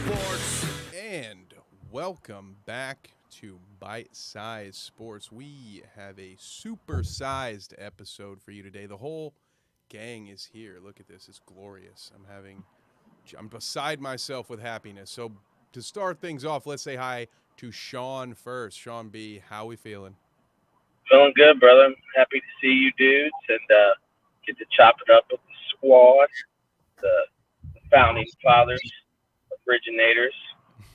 Sports, and welcome back to Bite Size Sports. We have a super-sized episode for you today. The whole gang is here. Look at this; it's glorious. I'm beside myself with happiness. So to start things off, let's say hi to Sean first. Sean B, how we feeling? Feeling good, brother. Happy to see you dudes and get to chop it up with the squad, the founding fathers, originators.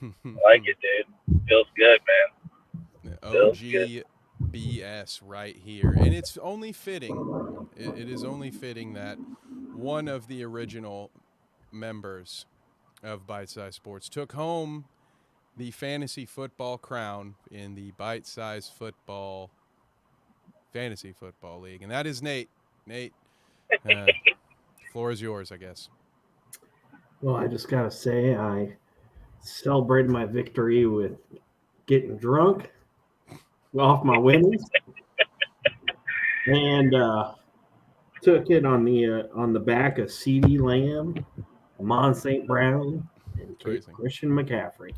I like it, dude. Feels good, man. Feels good. OG BS right here. And it's only fitting, it is only fitting that one of the original members of Bite Size Sports took home the fantasy football crown in the Bite Size Football Fantasy Football League. And that is Nate. Nate, floor is yours, I guess. Well, I just got to say, I celebrated my victory with getting drunk off my winnings and took it on the back of C.D. Lamb, Amon St. Brown, and Christian McCaffrey.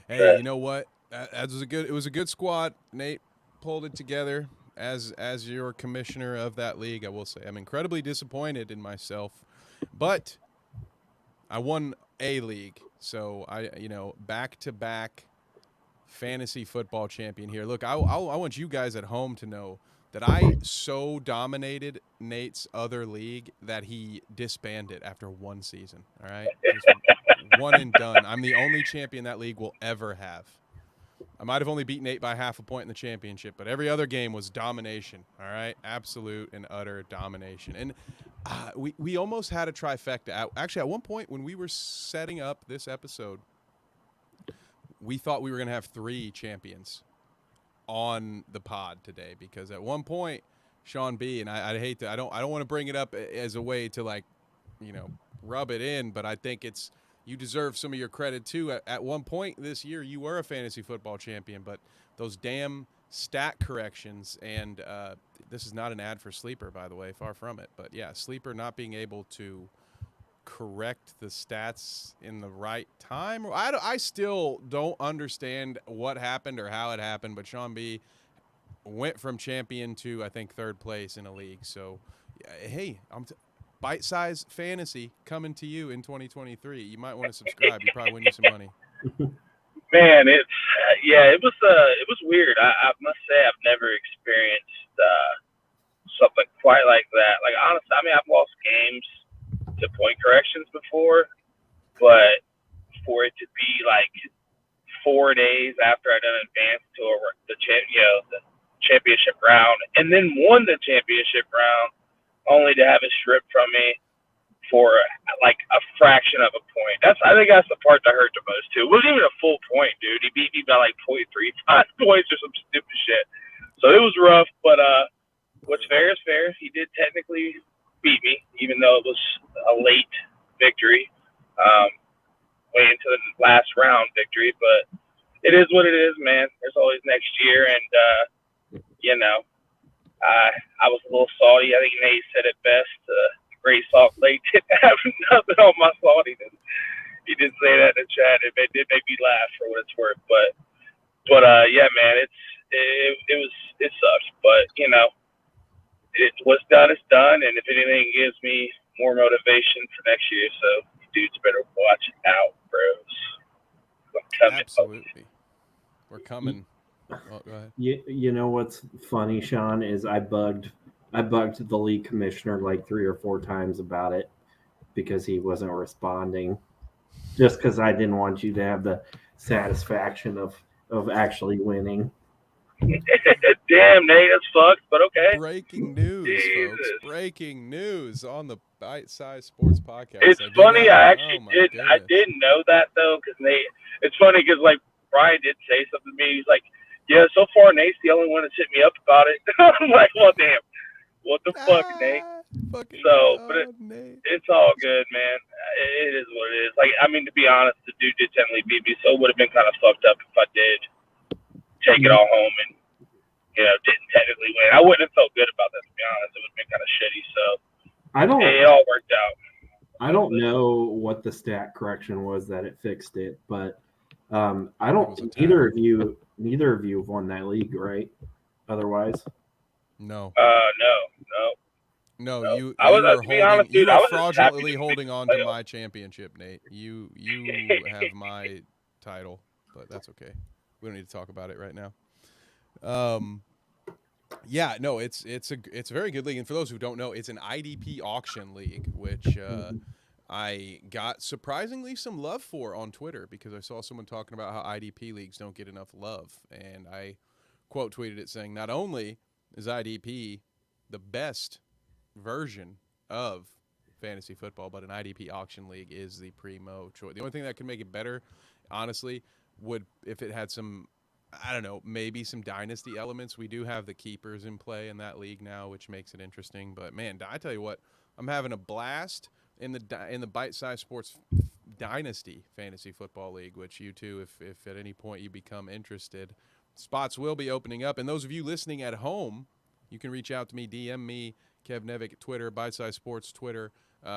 Hey, you know what? It was a good squad. Nate pulled it together as your commissioner of that league. I will say I'm incredibly disappointed in myself, but I won a league, so back to back fantasy football champion here. Look, I want you guys at home to know that I so dominated Nate's other league that he disbanded after one season. All right, just one and done. I'm the only champion that league will ever have. I might have only beat Nate by half a point in the championship, but every other game was domination. All right, absolute and utter domination. And we almost had a trifecta. Actually, at one point when we were setting up this episode, we thought we were going to have 3 champions on the pod today, because at one point, Sean B, and I hate to, I don't want to bring it up as a way to rub it in, but I think you deserve some of your credit too. At one point this year, you were a fantasy football champion, but those damn stat corrections, and this is not an ad for Sleeper, by the way, far from it, but yeah, Sleeper not being able to correct the stats in the right time. I still don't understand what happened or how it happened, but Sean B went from champion to, I think, 3rd place in a league. So, hey, Bite Size Fantasy coming to you in 2023. You might want to subscribe. You probably win you some money. Man, it was weird. I must say I've never experienced something quite like that. Like honestly, I mean I've lost games to point corrections before, but for it to be like 4 days after I done advanced to the championship round, and then won the championship round, only to have it stripped from me for like a fraction of a point. I think that's the part that hurt the most too. It wasn't even a full point, dude. He beat me by like 0.35 points or some stupid shit. So it was rough, but what's fair is fair. He did technically beat me, even though it was a late victory, way into the last round victory. But it is what it is, man. There's always next year, and I was a little salty. I think Nate said it best. Great Salt Lake didn't have nothing on my saltiness. He did say that in the chat. It did make me laugh for what it's worth. But yeah, man, it sucks. But what's done is done, and if anything, gives me more motivation for next year. So you dudes better watch out, bros. I'm coming. Absolutely, we're coming. Oh, go ahead. You know what's funny, Sean, is I bugged the league commissioner like 3 or 4 times about it because he wasn't responding. Just because I didn't want you to have the satisfaction of actually winning. Damn, Nate, that's fucked, but okay. Breaking news, Jesus. folks. Breaking news on the Bite Size Sports Podcast. It's funny. I actually didn't know that, though, because Nate, it's funny because, like, Brian did say something to me. He's like, yeah, so far, Nate's the only one that's hit me up about it. I'm like, well, damn. What the fuck, Nate? But it's all good, man. It is what it is. Like, I mean, to be honest, the dude did technically beat me, so it would have been kind of fucked up if I did take it all home and, didn't technically win. I wouldn't have felt good about that, to be honest. It would have been kind of shitty, so it all worked out. I don't know what the stat correction was that it fixed it, but I It don't. was a Neither tackle. neither of you have won that league, right? Otherwise, No. No, no, No, no. you are To be holding honest, dude, you I are was just happy fraudulently to make holding the on to playoffs. my championship, Nate. You have my title, but that's okay. We don't need to talk about it right now. Um yeah, no, it's a very good league, and for those who don't know, it's an IDP auction league, which I got surprisingly some love for on Twitter because I saw someone talking about how IDP leagues don't get enough love, and I quote tweeted it saying, not only is IDP the best version of fantasy football, but an IDP auction league is the primo choice. The only thing that could make it better, honestly, would if it had some, I don't know, maybe some dynasty elements. We do have the keepers in play in that league now, which makes it interesting. But man, I tell you what, I'm having a blast in the Bite Size Sports Dynasty Fantasy Football League, which you too, if at any point you become interested, spots will be opening up. And those of you listening at home, you can reach out to me, DM me, Kev Nevick, Twitter, Bite Size Sports, Twitter.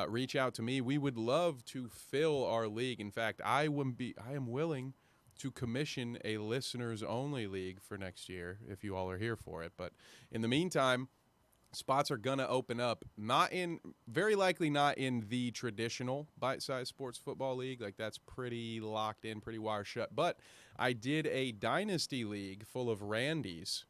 Reach out to me. We would love to fill our league. In fact, I am willing to commission a listeners only league for next year if you all are here for it. But in the meantime, spots are gonna open up. Very likely not in the traditional Bite Size Sports Football League. Like that's pretty locked in, pretty wire shut. But I did a dynasty league full of Randys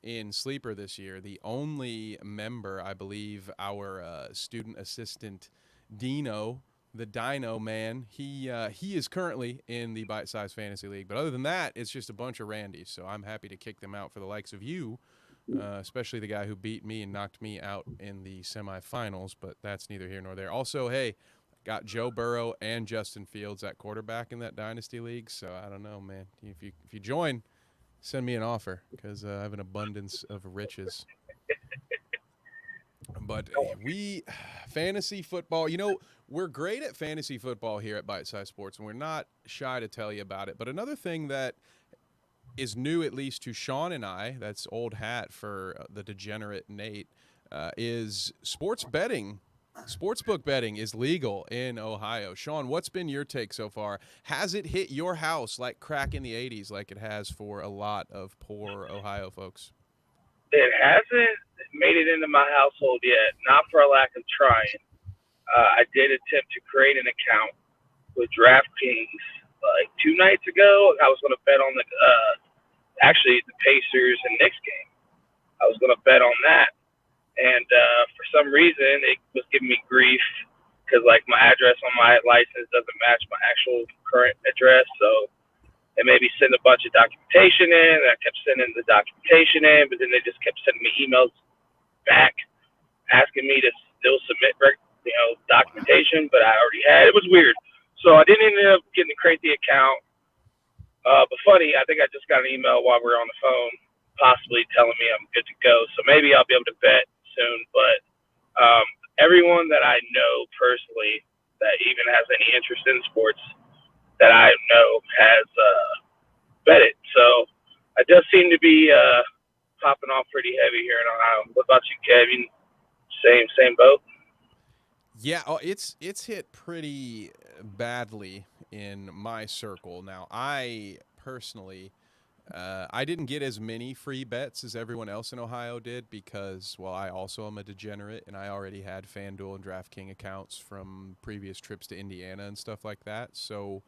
in Sleeper this year. The only member, I believe, our student assistant Dino, the Dino man, he is currently in the Bite Size Fantasy League. But other than that, it's just a bunch of Randys. So I'm happy to kick them out for the likes of you, especially the guy who beat me and knocked me out in the semifinals. But that's neither here nor there. Also, hey, got Joe Burrow and Justin Fields at quarterback in that dynasty league. So I don't know, man. If you join, send me an offer because I have an abundance of riches. But we, fantasy football, we're great at fantasy football here at Bite Size Sports, and we're not shy to tell you about it. But another thing that is new, at least to Sean and I, that's old hat for the degenerate Nate, is sports betting. Sportsbook betting is legal in Ohio. Sean, what's been your take so far? Has it hit your house like crack in the 80s like it has for a lot of poor Ohio folks? It hasn't made it into my household yet, not for a lack of trying. I did attempt to create an account with DraftKings like 2 nights ago. I was going to bet on actually the Pacers and Knicks game. I was going to bet on that, and for some reason it was giving me grief because like my address on my license doesn't match my actual current address, so it made me send a bunch of documentation in. And I kept sending the documentation in, but then they just kept sending me emails back asking me to still submit Wow. documentation, but I already had. It was weird, so I didn't end up getting to create the account. But funny, I think I just got an email while we were on the phone, possibly telling me I'm good to go. So maybe I'll be able to bet soon. But everyone that I know personally that even has any interest in sports that I know has bet it. So it does seem to be popping off pretty heavy here in Ohio. What about you, Kevin? Same boat. Yeah, it's hit pretty badly in my circle. Now, I personally, I didn't get as many free bets as everyone else in Ohio did because, well, I also am a degenerate and I already had FanDuel and DraftKings accounts from previous trips to Indiana and stuff like that. So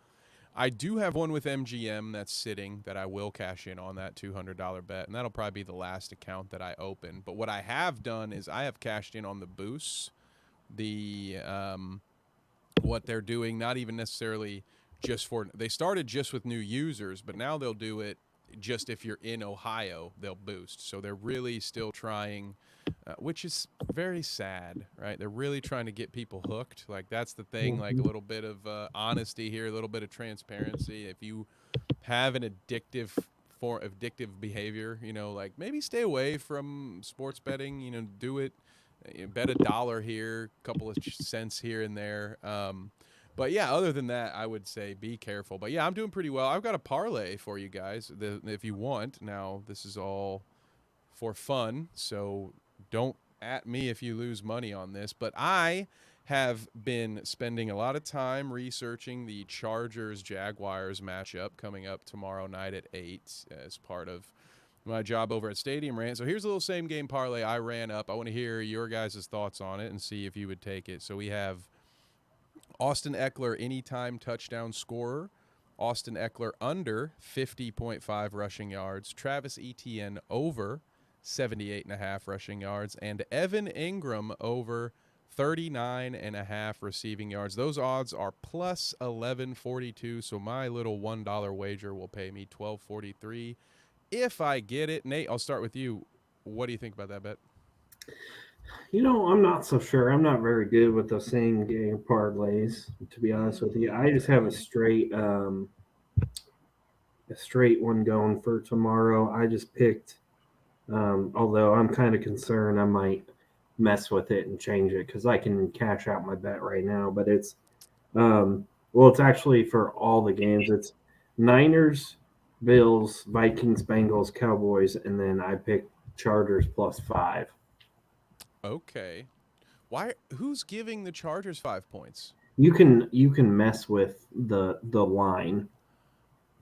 I do have one with MGM that's sitting that I will cash in on that $200 bet, and that'll probably be the last account that I open. But what I have done is I have cashed in on the boosts, the what they're doing, not even necessarily just for they started just with new users, but now they'll do it just if you're in Ohio, they'll boost. So they're really still trying, which is very sad, right? They're really trying to get people hooked. Like that's the thing. Like a little bit of honesty here, a little bit of transparency. If you have an addictive behavior, like maybe stay away from sports betting. Do it. Bet $1 here, a couple of cents here and there. But yeah, other than that, I would say be careful. But yeah, I'm doing pretty well. I've got a parlay for you guys if you want. Now, this is all for fun, so don't at me if you lose money on this. But I have been spending a lot of time researching the Chargers-Jaguars matchup coming up tomorrow night at 8 as part of my job over at Stadium Rant. So here's a little same game parlay I ran up. I want to hear your guys' thoughts on it and see if you would take it. So we have Austin Eckler anytime touchdown scorer, Austin Eckler under 50.5 rushing yards, Travis Etienne over 78.5 rushing yards, and Evan Ingram over 39.5 receiving yards. Those odds are plus 1142, so my little $1 wager will pay me 1243 if I get it. Nate, I'll start with you. What do you think about that bet? I'm not so sure. I'm not very good with the same game parlays, to be honest with you. I just have a straight one going for tomorrow. I just picked, although I'm kind of concerned I might mess with it and change it because I can cash out my bet right now. But it's actually for all the games. It's Niners, Bills, Vikings, Bengals, Cowboys, and then I picked Chargers +5. Okay. Who's giving the Chargers 5 points? You can mess with the line.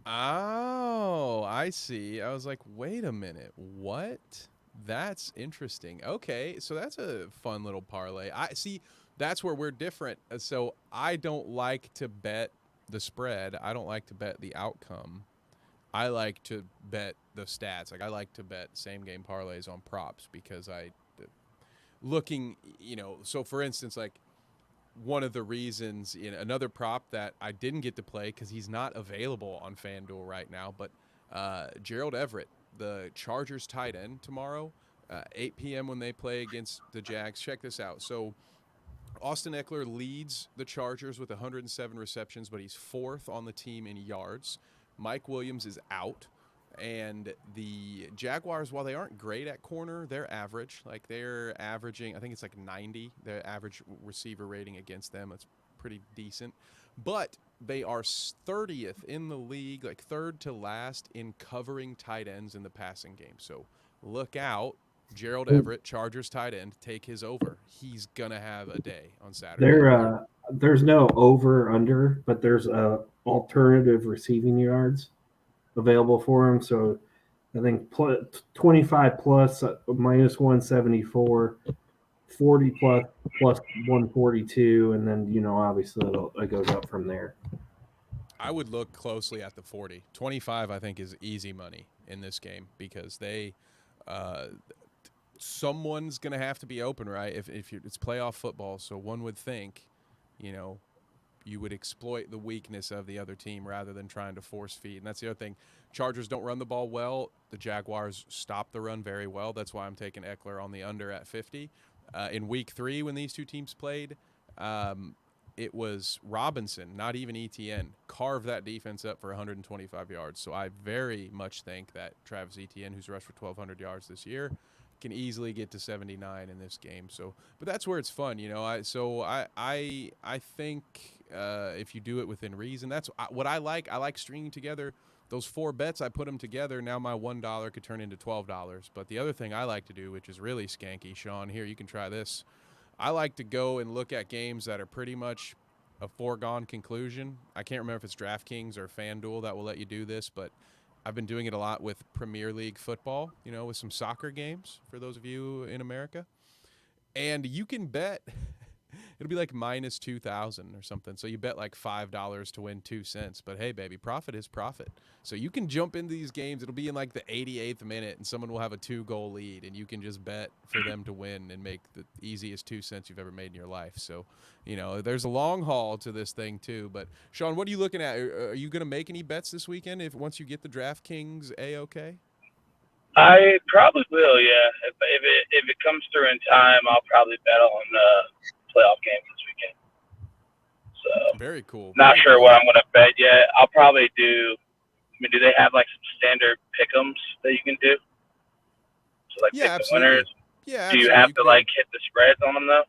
Oh, I see. I was like, wait a minute. What? That's interesting. Okay, so that's a fun little parlay. I see. That's where we're different. So I don't like to bet the spread. I don't like to bet the outcome. I like to bet the stats. Like I like to bet same game parlays on props because looking, so for instance, like one of the reasons in another prop that I didn't get to play because he's not available on FanDuel right now, but Gerald Everett, the Chargers tight end tomorrow, 8 p.m. when they play against the Jags. Check this out. So Austin Eckler leads the Chargers with 107 receptions, but he's fourth on the team in yards. Mike Williams is out. And the Jaguars, while they aren't great at corner, they're average. Like they're averaging, I think it's like 90, their average receiver rating against them. That's pretty decent. But they are 30th in the league, like third to last in covering tight ends in the passing game. So look out. Gerald Everett, Chargers tight end, take his over. He's going to have a day on Saturday. There's no over under, but there's alternative receiving yards available for him. So I think 25 plus minus 174, 40 plus 142, and then obviously it goes up from there. I would look closely at the 40. 25, I think, is easy money in this game because someone's going to have to be open, right? If it's playoff football, so one would think, you would exploit the weakness of the other team rather than trying to force feed. And that's the other thing. Chargers don't run the ball well. The Jaguars stop the run very well. That's why I'm taking Eckler on the under at 50. In week 3, when these two teams played, it was Robinson, not even Etienne, carved that defense up for 125 yards. So I very much think that Travis Etienne, who's rushed for 1,200 yards this year, can easily get to 79 in this game. So, but that's where it's fun, I think if you do it within reason, that's what I like. I like stringing together those 4 bets. I put them together. Now my $1 could turn into $12. But the other thing I like to do, which is really skanky, Sean, here you can try this. I like to go and look at games that are pretty much a foregone conclusion. I can't remember if it's DraftKings or FanDuel that will let you do this, but I've been doing it a lot with Premier League football, with some soccer games for those of you in America. And you can bet it'll be like minus 2,000 or something. So you bet like $5 to win 2 cents. But hey, baby, profit is profit. So you can jump into these games. It'll be in like the 88th minute and someone will have a 2-goal lead and you can just bet for them to win and make the easiest 2 cents you've ever made in your life. So, there's a long haul to this thing too. But Sean, what are you looking at? Are you going to make any bets this weekend once you get the DraftKings A-OK? I probably will, yeah. If it comes through in time, I'll probably bet on playoff games this weekend. So Very cool. Not Very sure cool. what I'm going to bet yet. I'll probably do. I mean, do they have like some standard pick'ems that you can do? So like pick the Absolutely. winners. Yeah, Do absolutely. you have to like hit the spreads on them though?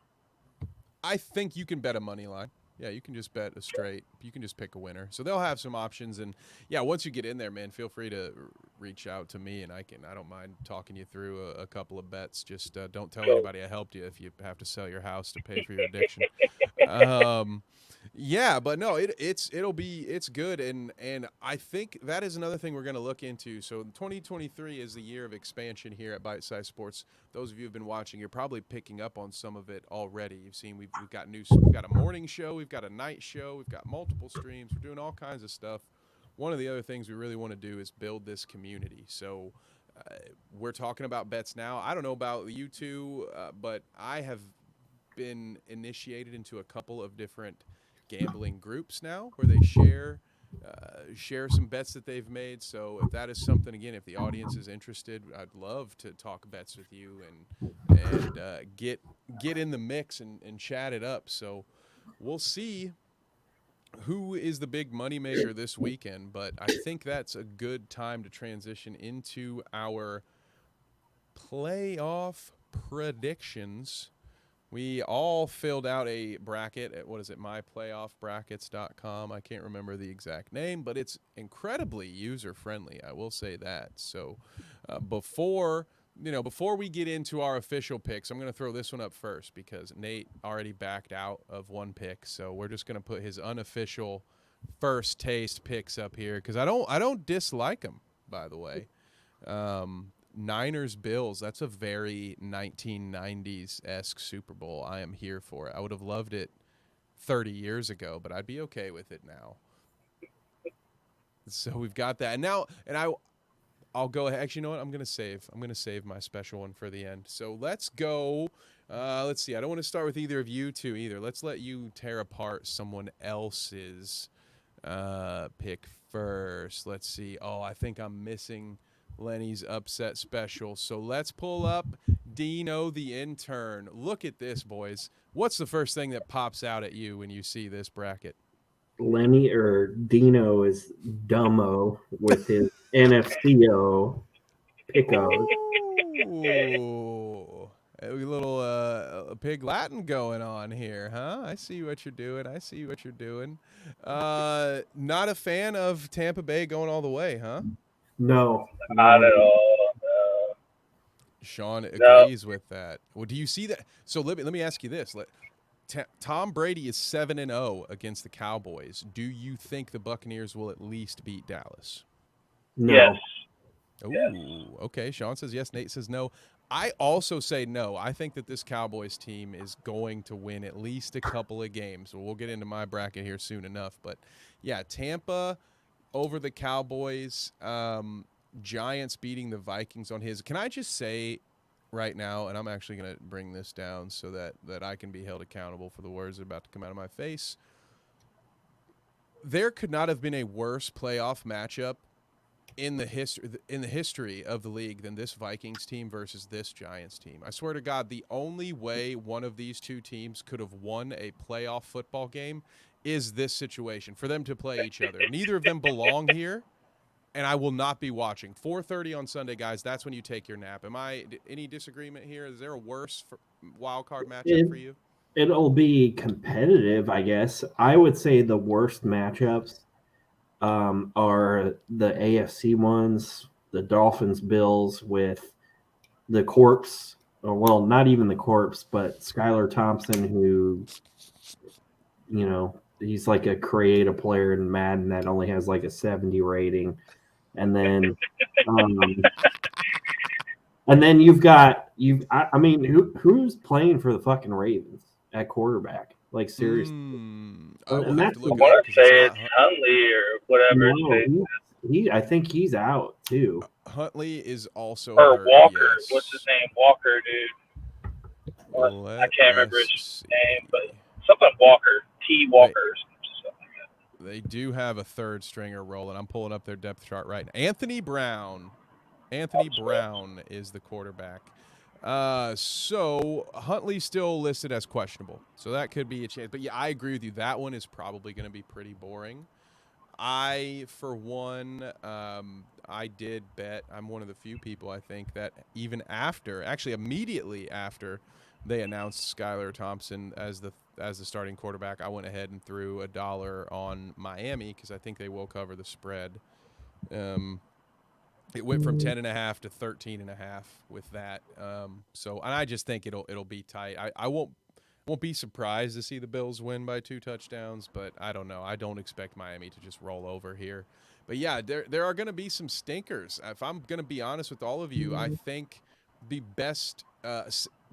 I think you can bet a money line. Yeah, you can just bet a straight. You can just pick a winner. So they'll have some options, and yeah, once you get in there, man, feel free to reach out to me, and I don't mind talking you through a couple of bets. Just don't tell anybody I helped you if you have to sell your house to pay for your addiction. Um, yeah, but no, it's good, and I think that is another thing we're going to look into. So 2023 is the year of expansion here at Bite Size Sports. Those of you who've been watching, you're probably picking up on some of it already. You've seen we've got a morning show, we've got a night show, we've got multiple streams. We're doing all kinds of stuff. One of the other things we really want to do is build this community. So we're talking about bets now. I don't know about you two, but I have been initiated into a couple of different gambling groups now where they share some bets that they've made. So if that is something, again, if the audience is interested, I'd love to talk bets with you and get in the mix and chat it up. So we'll see who is the big moneymaker this weekend, but I think that's a good time to transition into our playoff predictions. We all filled out a bracket at, what is it, myplayoffbrackets.com. I can't remember the exact name, but it's incredibly user-friendly. I will say that. So before we get into our official picks, I'm going to throw this one up first because Nate already backed out of one pick. So we're just going to put his unofficial first taste picks up here because I don't dislike them, by the way. Niners Bills, that's a very 1990s-esque Super Bowl. I am here for it. I would have loved it 30 years ago, but I'd be okay with it now. So we've got that. I'll go ahead. Actually, you know what? I'm going to save my special one for the end. So let's go. Let's see. I don't want to start with either of you two either. Let's let you tear apart someone else's pick first. Let's see. Oh, I think I'm missing Lenny's upset special. So let's pull up Dino the intern. Look at this, boys. What's the first thing that pops out at you when you see this bracket? Lenny or Dino is dumbo with his NFCO pickos. Ooh. A little pig Latin going on here, huh? I see what you're doing. Not a fan of Tampa Bay going all the way, huh? No, Not not at at all. all. Sean No. agrees with that. Well, do you see that? So let me ask you this. Tom Brady is 7-0 against the Cowboys. Do you think the Buccaneers will at least beat Dallas? Yes. No. Yes. Ooh, okay. Sean says yes. Nate says no. I also say no. I think that this Cowboys team is going to win at least a couple of games. We'll get into my bracket here soon enough. But yeah, Tampa over the Cowboys. Giants beating the Vikings on his. Can I just say right now, and I'm actually going to bring this down so that I can be held accountable for the words that are about to come out of my face. There could not have been a worse playoff matchup in the history of the league than this Vikings team versus this Giants team. I swear to God, the only way one of these two teams could have won a playoff football game is this situation for them to play each other. Neither of them belong here, and I will not be watching. 4:30 on Sunday, guys. That's when you take your nap. Any disagreement here? Is there a worse wild card matchup It, for you? it'll be competitive, I guess. I would say the worst matchups are the AFC ones, the Dolphins Bills with the corpse, or well, not even the corpse, but Skylar Thompson, who, he's like a creative player in Madden that only has like a 70 rating. And then, um, and then I mean, who's playing for the fucking Ravens at quarterback? Like seriously. I will And have to that's I look the it up want to because it's say not. it's Huntley or whatever his no, face is. I think he's out too. Huntley is also Or hurt. Walker. What's his Yes. name? Walker, dude. I Let can't remember us his see. name, but something Walker. T. They Walker or something like that. they do have a third stringer rolling. I'm pulling up their depth chart right now. Anthony Brown. Anthony Brown is the quarterback. So Huntley's still listed as questionable. So that could be a chance. But yeah, I agree with you. That one is probably going to be pretty boring. I, for one, I did bet. I'm one of the few people, I think, that even after, actually immediately after they announced Skylar Thompson as the as the starting quarterback, I went ahead and threw $1 on Miami because I think they will cover the spread. It went from 10.5 to 13.5 with that. So, and I just think it'll be tight. I won't be surprised to see the Bills win by 2 touchdowns, but I don't know. I don't expect Miami to just roll over here. But yeah, there are going to be some stinkers. If I'm going to be honest with all of you, I think the best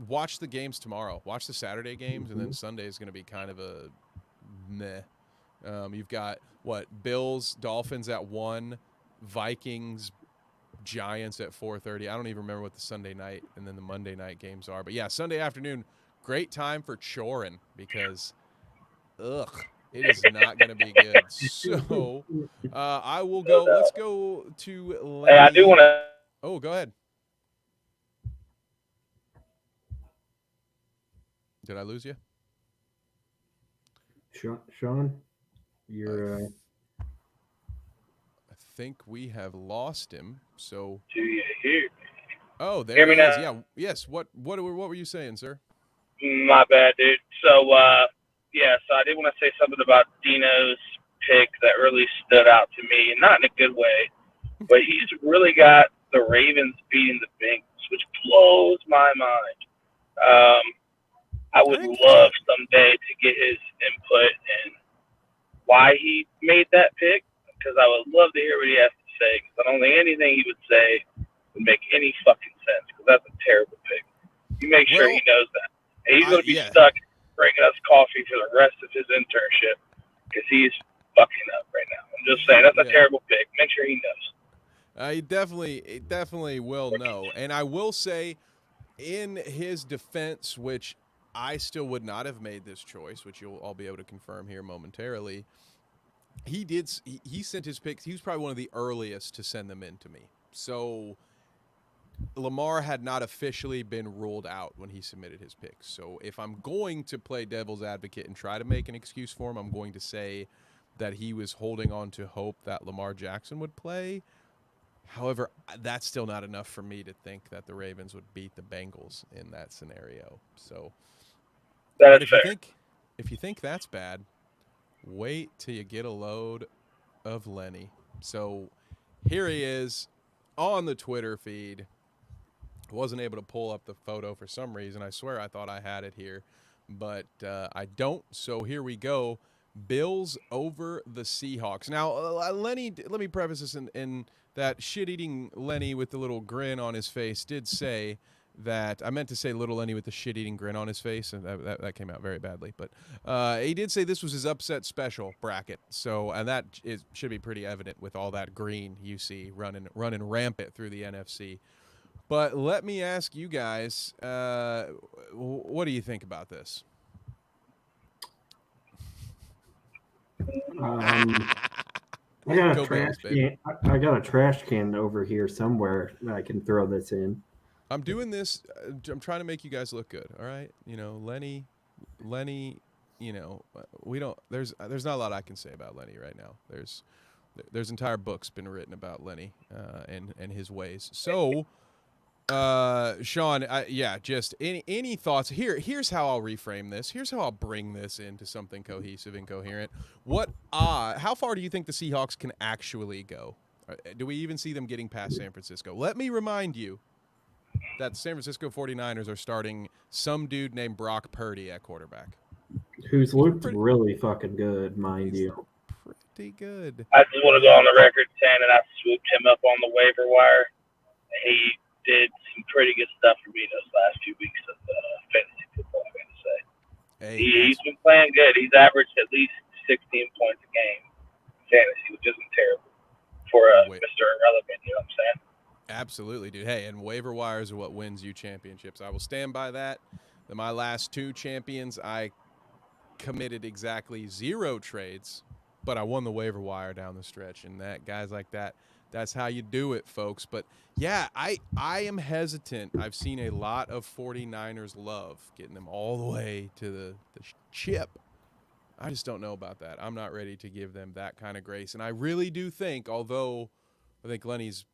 watch the games tomorrow. Watch the Saturday games, and then Sunday is going to be kind of a meh. You've got Bills, Dolphins at 1, Vikings, Giants at 4:30. I don't even remember what the Sunday night and then the Monday night games are. But yeah, Sunday afternoon, great time for choring because, it is not going to be good. So I will go. Let's go to Hey, I do Lenny. want to. Oh, go ahead. Did I lose you? Sean, I, you're. th- I think we have lost him. So, Do you hear? oh, there Hear me he is. now? Yeah. Yes. What were you saying, sir? My bad, dude. So, yeah, so I did want to say something about Dino's pick that really stood out to me, and not in a good way, but he's really got the Ravens beating the Bengals, which blows my mind. Um, I I would didn't catch love that. someday to get his input and why he made that pick, because I would love to hear what he has to say, because I don't think anything he would say would make any fucking sense, because that's a terrible pick. You make sure he Well, knows that. And he's going to be yeah. stuck bringing us coffee for the rest of his internship because he's fucking up right now. I'm just saying that's a Yeah. terrible pick. Make sure he knows. He definitely will know. And I will say, in his defense, which I still would not have made this choice, which you'll all be able to confirm here momentarily. He sent his picks. He was probably one of the earliest to send them in to me. So Lamar had not officially been ruled out when he submitted his picks. So if I'm going to play devil's advocate and try to make an excuse for him, I'm going to say that he was holding on to hope that Lamar Jackson would play. However, that's still not enough for me to think that the Ravens would beat the Bengals in that scenario. So, That but is fair. if you think that's bad, wait till you get a load of Lenny. So, here he is on the Twitter feed. Wasn't able to pull up the photo for some reason. I swear I thought I had it here, but I don't. So here we go. Bills over the Seahawks. Now, Lenny, let me preface this in that shit-eating Lenny with the little grin on his face did say that, I meant to say little Lenny with the shit-eating grin on his face, and that came out very badly. But he did say this was his upset special bracket. So, and that should be pretty evident with all that green you see running rampant through the NFC. But let me ask you guys, what do you think about this? I got a Go trash Bills, baby. can. I got a trash can over here somewhere that I can throw this in. I'm doing this. I'm trying to make you guys look good. All right, Lenny. We don't. There's not a lot I can say about Lenny right now. There's entire books been written about Lenny and his ways. So, Sean, just any thoughts here? Here's how I'll reframe this. Here's how I'll bring this into something cohesive and coherent. How far do you think the Seahawks can actually go? Do we even see them getting past San Francisco? Let me remind you that the San Francisco 49ers are starting some dude named Brock Purdy at quarterback. Who's He's looked really fucking good, mind he's you. looked pretty good. I just want to go on the record saying that I swooped him up on the waiver wire. He did some pretty good stuff for me those last few weeks of fantasy football, I'm going to say. Hey, He's been playing good. He's averaged at least 16 points a game in fantasy, which isn't terrible for Mr. Irrelevant, you know what I'm saying? absolutely, dude. Hey, and waiver wires are what wins you championships. I will stand by that. My last 2 champions, I committed exactly 0 trades, but I won the waiver wire down the stretch. And that guys like that, that's how you do it, folks. But yeah, I am hesitant. I've seen a lot of 49ers love getting them all the way to the chip. I just don't know about that. I'm not ready to give them that kind of grace. And I really do think, although I think Lenny's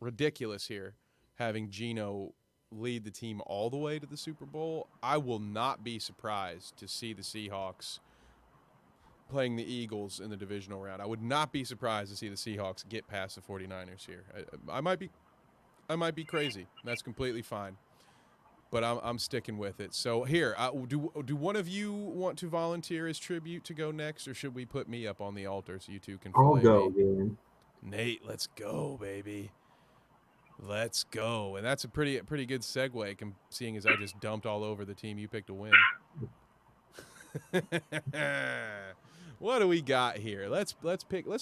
ridiculous here, having Geno lead the team all the way to the Super Bowl, I will not be surprised to see the Seahawks playing the Eagles in the divisional round. I would not be surprised to see the Seahawks get past the 49ers here. I might be crazy. That's completely fine. But I'm sticking with it. So here, do one of you want to volunteer as tribute to go next, or should we put me up on the altar so you two can I'll fillet go me? again. Nate, let's go, baby. Let's go. And that's a pretty good segue, seeing as I just dumped all over the team you picked to win. What do we got here? Let's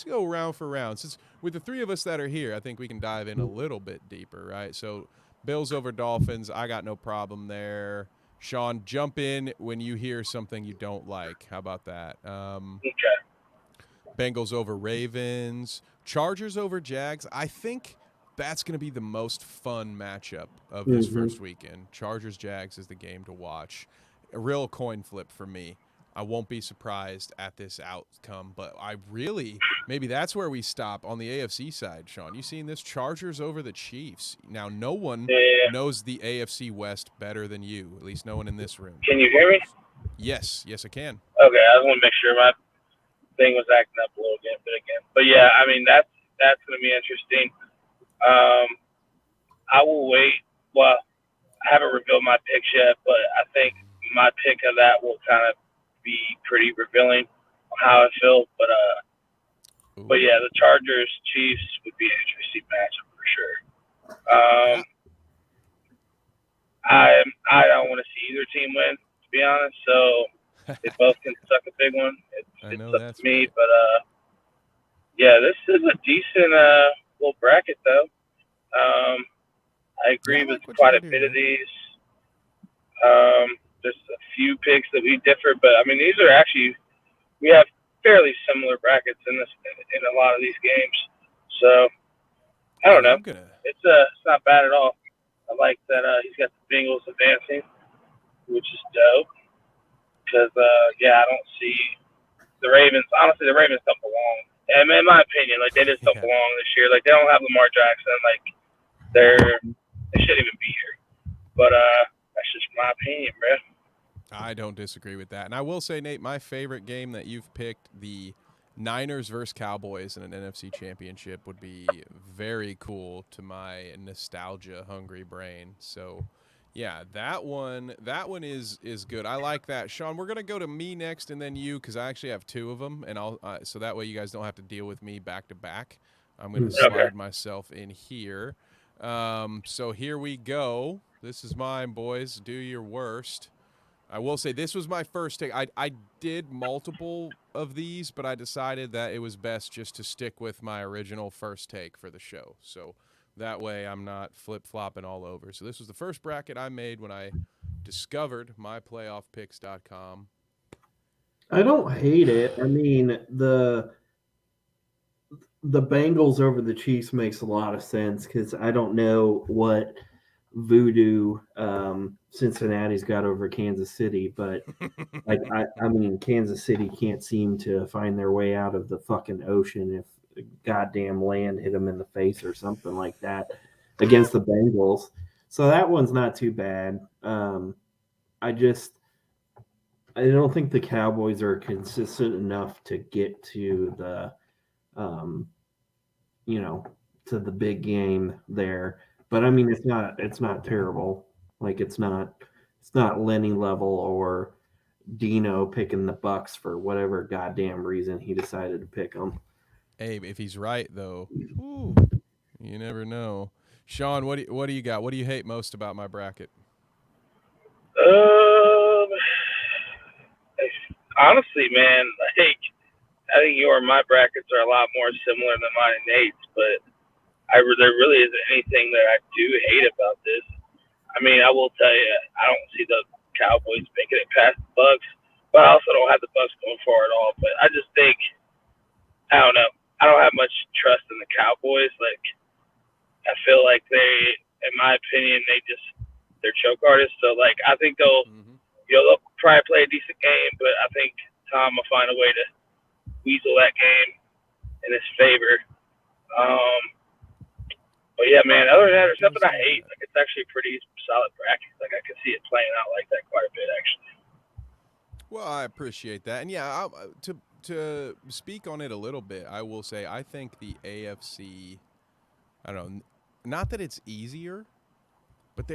go round for round. Since with the three of us that are here, I think we can dive in a little bit deeper, right? So Bills over Dolphins, I got no problem there. Sean, jump in when you hear something you don't like. How about that? Okay. Bengals over Ravens, Chargers over Jags. I think that's going to be the most fun matchup of this first weekend. Chargers Jags is the game to watch. A real coin flip for me. I won't be surprised at this outcome, but maybe that's where we stop on the AFC side, Sean. You seen this? Chargers over the Chiefs. Now, no one knows the AFC West better than you, at least no one in this room. Can you hear me? Yes, I can. Okay, I just want to make sure my thing was acting up a little bit again. But yeah, I mean that's going to be interesting. I will wait. Well, I haven't revealed my picks yet, but I think my pick of that will kind of be pretty revealing on how I feel. But yeah, the Chargers Chiefs would be an interesting matchup for sure. I don't want to see either team win, to be honest. So they both can suck a big one. It's up to me, right. But yeah, this is a decent little bracket though. I agree with quite a bit of these. There's a few picks that we differ, but I mean these are actually we have fairly similar brackets in a lot of these games. So I don't know. It's not bad at all. I like that he's got the Bengals advancing, which is dope. Because I don't see the Ravens. Honestly, the Ravens don't belong. And in my opinion, like they just don't belong this year. Like they don't have Lamar Jackson. Like they shouldn't even be here. But that's just my opinion, bro. I don't disagree with that. And I will say, Nate, my favorite game that you've picked, the Niners versus Cowboys in an NFC championship, would be very cool to my nostalgia-hungry brain. So, yeah, that one is good. I like that. Sean, we're gonna go to me next, and then you, because I actually have two of them, and I'll so that way you guys don't have to deal with me back to back. I'm gonna slide myself in here. So here we go. This is mine, boys. Do your worst. I will say this was my first take. I did multiple of these, but I decided that it was best just to stick with my original first take for the show. So that way I'm not flip-flopping all over. So this was the first bracket I made when I discovered myplayoffpicks.com. I don't hate it. I mean, the Bengals over the Chiefs makes a lot of sense because I don't know what voodoo Cincinnati's got over Kansas City, but like I mean Kansas City can't seem to find their way out of the fucking ocean if the goddamn land hit them in the face or something like that against the Bengals. So that one's not too bad. I don't think the Cowboys are consistent enough to get to the to the big game there. But I mean, it's not terrible. Like it's not Lenny level or Dino picking the Bucks for whatever goddamn reason he decided to pick them. Hey, if he's right though, you never know. Sean, what do you got? What do you hate most about my bracket? Honestly, man, like I think your and my brackets are a lot more similar than mine and Nate's, but there really isn't anything that I do hate about this. I mean, I will tell you, I don't see the Cowboys making it past the Bucks, but I also don't have the Bucks going far at all. But I just think, I don't know, I don't have much trust in the Cowboys. Like, I feel like in my opinion, they're choke artists. So, like, I think they'll probably play a decent game, but I think Tom will find a way to weasel that game in his favor. But yeah, man. Other than that, It there's nothing does I do hate. that. Like it's actually a pretty solid bracket. Like I could see it playing out like that quite a bit, actually. Well, I appreciate that, and yeah, to speak on it a little bit, I will say I think the AFC. I don't know, not that it's easier, but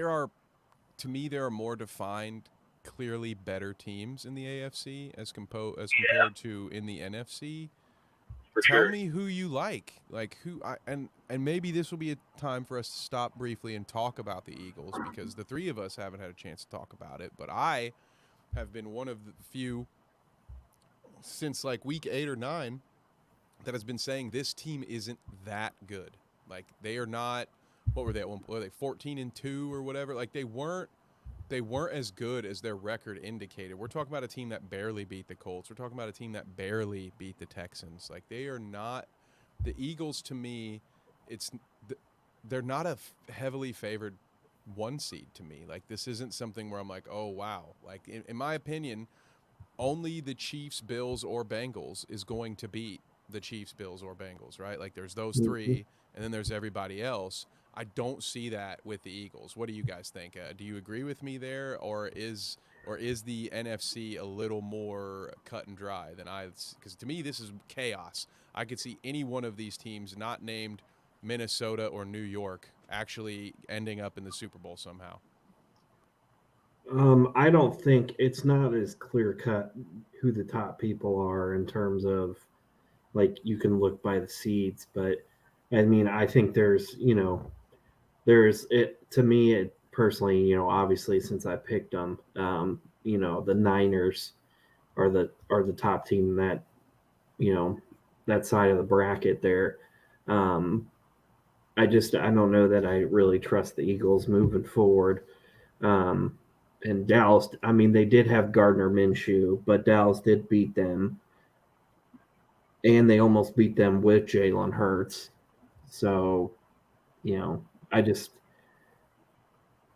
to me, there are more defined, clearly better teams in the AFC as Yeah, compared to in the NFC. for Tell sure. me who you like who I and maybe this will be a time for us to stop briefly and talk about the Eagles because the three of us haven't had a chance to talk about it, but I have been one of the few since like week 8 or 9 that has been saying this team isn't that good. Like they are not. What were they at one point? Were they 14-2 or whatever? Like they weren't. They weren't as good as their record indicated. We're talking about a team that barely beat the Colts. We're talking about a team that barely beat the Texans. Like they are not. The Eagles to me, it's they're not a heavily favored one seed to me. Like this isn't something where I'm like, oh wow. Like in my opinion, only the Chiefs, Bills, or Bengals is going to beat the Chiefs, Bills, or Bengals, right? Like there's those Mhm. three, and then there's everybody else. I don't see that with the Eagles. What do you guys think? Do you agree with me there, or is the NFC a little more cut and dry than I? Because to me, this is chaos. I could see any one of these teams not named Minnesota or New York actually ending up in the Super Bowl somehow. I don't think it's not as clear cut who the top people are in terms of like you can look by the seeds, but I mean I think there's it to me it personally obviously since I picked them the Niners are the top team in that you know that side of the bracket there. Um, I don't know that I really trust the Eagles moving forward. Um, and Dallas, I mean, they did have Gardner Minshew, but Dallas did beat them, and they almost beat them with Jalen Hurts. So, you know, I just,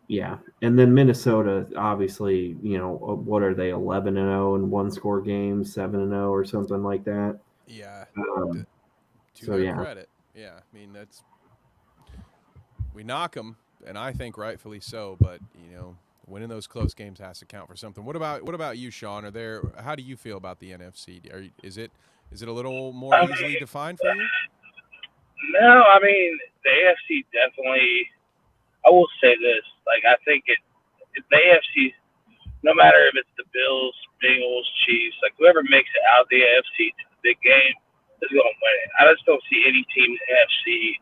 yeah. And then Minnesota, obviously, what are they, 11-0 in one score games, 7-0 or something like that? Yeah, Um, to so, their yeah. credit, yeah. I mean that's we knock them, and I think rightfully so. But winning those close games has to count for something. What about you, Sean? Are there? How do you feel about the NFC? Is it a little more I easily mean, defined for you? no, I mean the AFC definitely. I will say this: like I think the AFC, no matter if it's the Bills, Bengals, Chiefs, like whoever makes it out of the AFC to the big game is going to win it. I just don't see any team in the AFC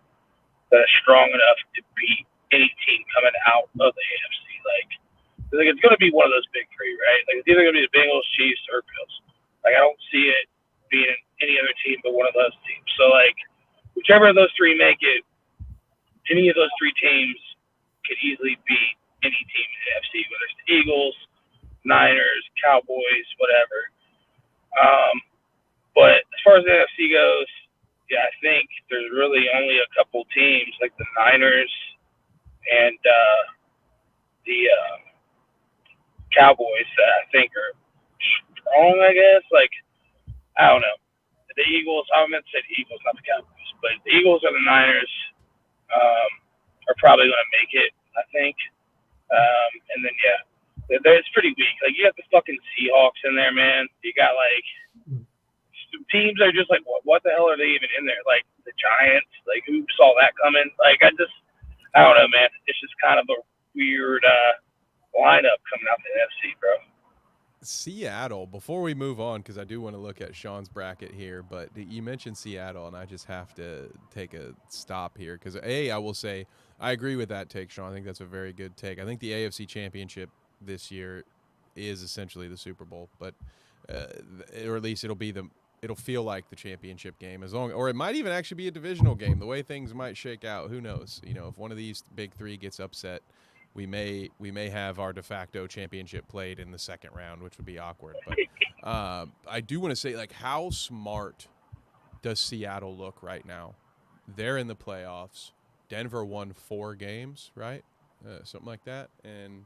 that is strong enough to beat any team coming out of the AFC. Like it's going to be one of those big three, right? Like it's either going to be the Bengals, Chiefs, or Bills. Like I don't see it being any other team but one of those teams. So like whichever of those three make it, any of those three teams could easily beat any team in the AFC, whether it's the Eagles, Niners, Cowboys, whatever. Um, but as far as the NFC goes, yeah, I think there's really only a couple teams like the Niners and the Cowboys that I think are strong. I guess like I don't know the Eagles. I meant to say the Eagles, not the Cowboys, but the Eagles or the Niners um, are probably going to make it. I think. And then yeah, it's pretty weak. Like you got the fucking Seahawks in there, man. You got like teams that are just like what the hell are they even in there? Like the Giants. Like who saw that coming? Like I don't know, man. It's just kind of a weird lineup coming out the NFC, bro. Seattle. Before we move on, because I do want to look at Sean's bracket here, but you mentioned Seattle, and I just have to take a stop here because I will say I agree with that take, Sean. I think that's a very good take. I think the AFC Championship this year is essentially the Super Bowl, but uh, or at least it'll feel like the championship game or it might even actually be a divisional game. The way things might shake out, who knows? If one of these big three gets upset, we may have our de facto championship played in the second round, which would be awkward. But I do want to say, like, how smart does Seattle look right now? They're in the playoffs. Denver won 4 games, right? Something like that. And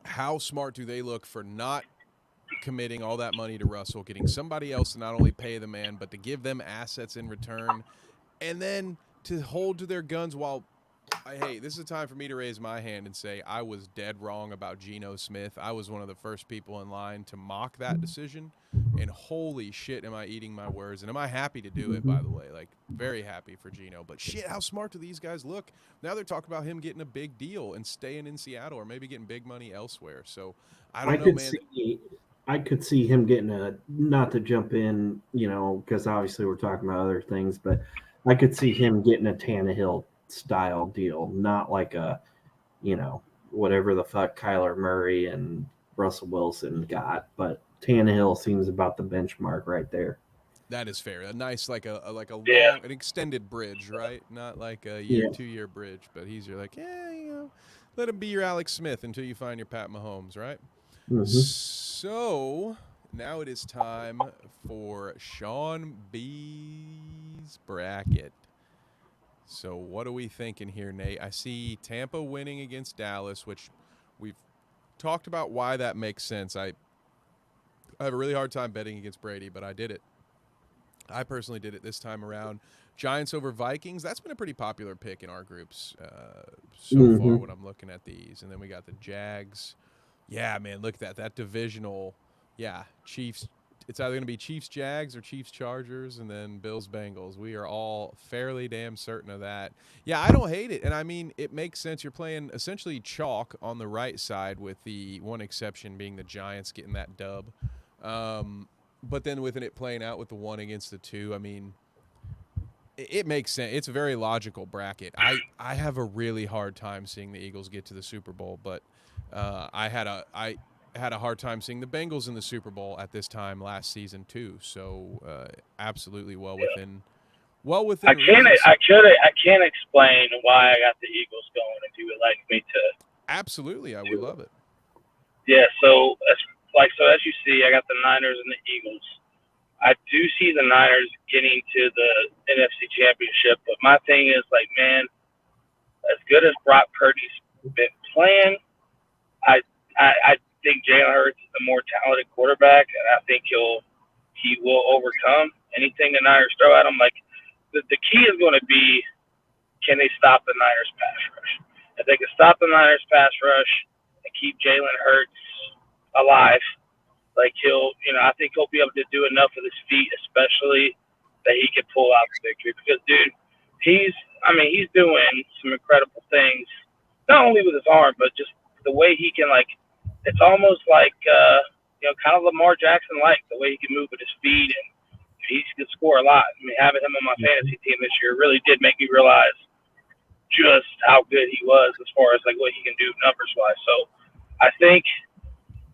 how smart do they look for not committing all that money to Russell, getting somebody else to not only pay the man, but to give them assets in return, and then to hold to their guns while hey, this is a time for me to raise my hand and say I was dead wrong about Geno Smith. I was one of the first people in line to mock that decision, and holy shit, am I eating my words? And am I happy to do it, by the way? Like, very happy for Geno. But shit, how smart do these guys look? Now they're talking about him getting a big deal and staying in Seattle or maybe getting big money elsewhere. So I don't know, man. I could see him getting not to jump in, because obviously we're talking about other things, but I could see him getting a Tannehill style deal, not like a, whatever the fuck Kyler Murray and Russell Wilson got, but Tannehill seems about the benchmark right there. That is fair. A nice, like a long, Yeah. an extended bridge, right? Not like a Yeah. 2-year bridge, but he's your like, let him be your Alex Smith until you find your Pat Mahomes, right? Mm-hmm. So now it is time for Sean B's bracket. So what are we thinking here, Nate? I see Tampa winning against Dallas, which we've talked about why that makes sense. I have a really hard time betting against Brady, but I did it. I personally did it this time around. Giants over Vikings. That's been a pretty popular pick in our groups so far when I'm looking at these. And then we got the Jags. Yeah, man, look at that. That divisional, Chiefs. It's either going to be Chiefs Jags or Chiefs Chargers, and then Bills Bengals. We are all fairly damn certain of that. Yeah, I don't hate it. And I mean, it makes sense. You're playing essentially chalk on the right side, with the one exception being the Giants getting that dub. But then with it playing out with the 1 against the 2, I mean, it makes sense. It's a very logical bracket. I have a really hard time seeing the Eagles get to the Super Bowl, but I had a hard time seeing the Bengals in the Super Bowl at this time last season too. So absolutely well within reason. I can't explain why I got the Eagles going. If you would like me to. Absolutely, I would love it. Yeah. So as you see, I got the Niners and the Eagles. I do see the Niners getting to the NFC Championship, but my thing is, like, man, as good as Brock Purdy's been playing, I think Jalen Hurts is a more talented quarterback, and I think he will overcome anything the Niners throw at him. Like, the key is going to be, can they stop the Niners pass rush? If they can stop the Niners pass rush and keep Jalen Hurts alive, like, I think he'll be able to do enough with his feet, especially, that he can pull out the victory. Because, dude, he's doing some incredible things, not only with his arm, but just the way he can, like, it's almost like, kind of Lamar Jackson-like, the way he can move with his feet, and he can score a lot. I mean, having him on my fantasy team this year really did make me realize just how good he was as far as, like, what he can do numbers-wise. So I think,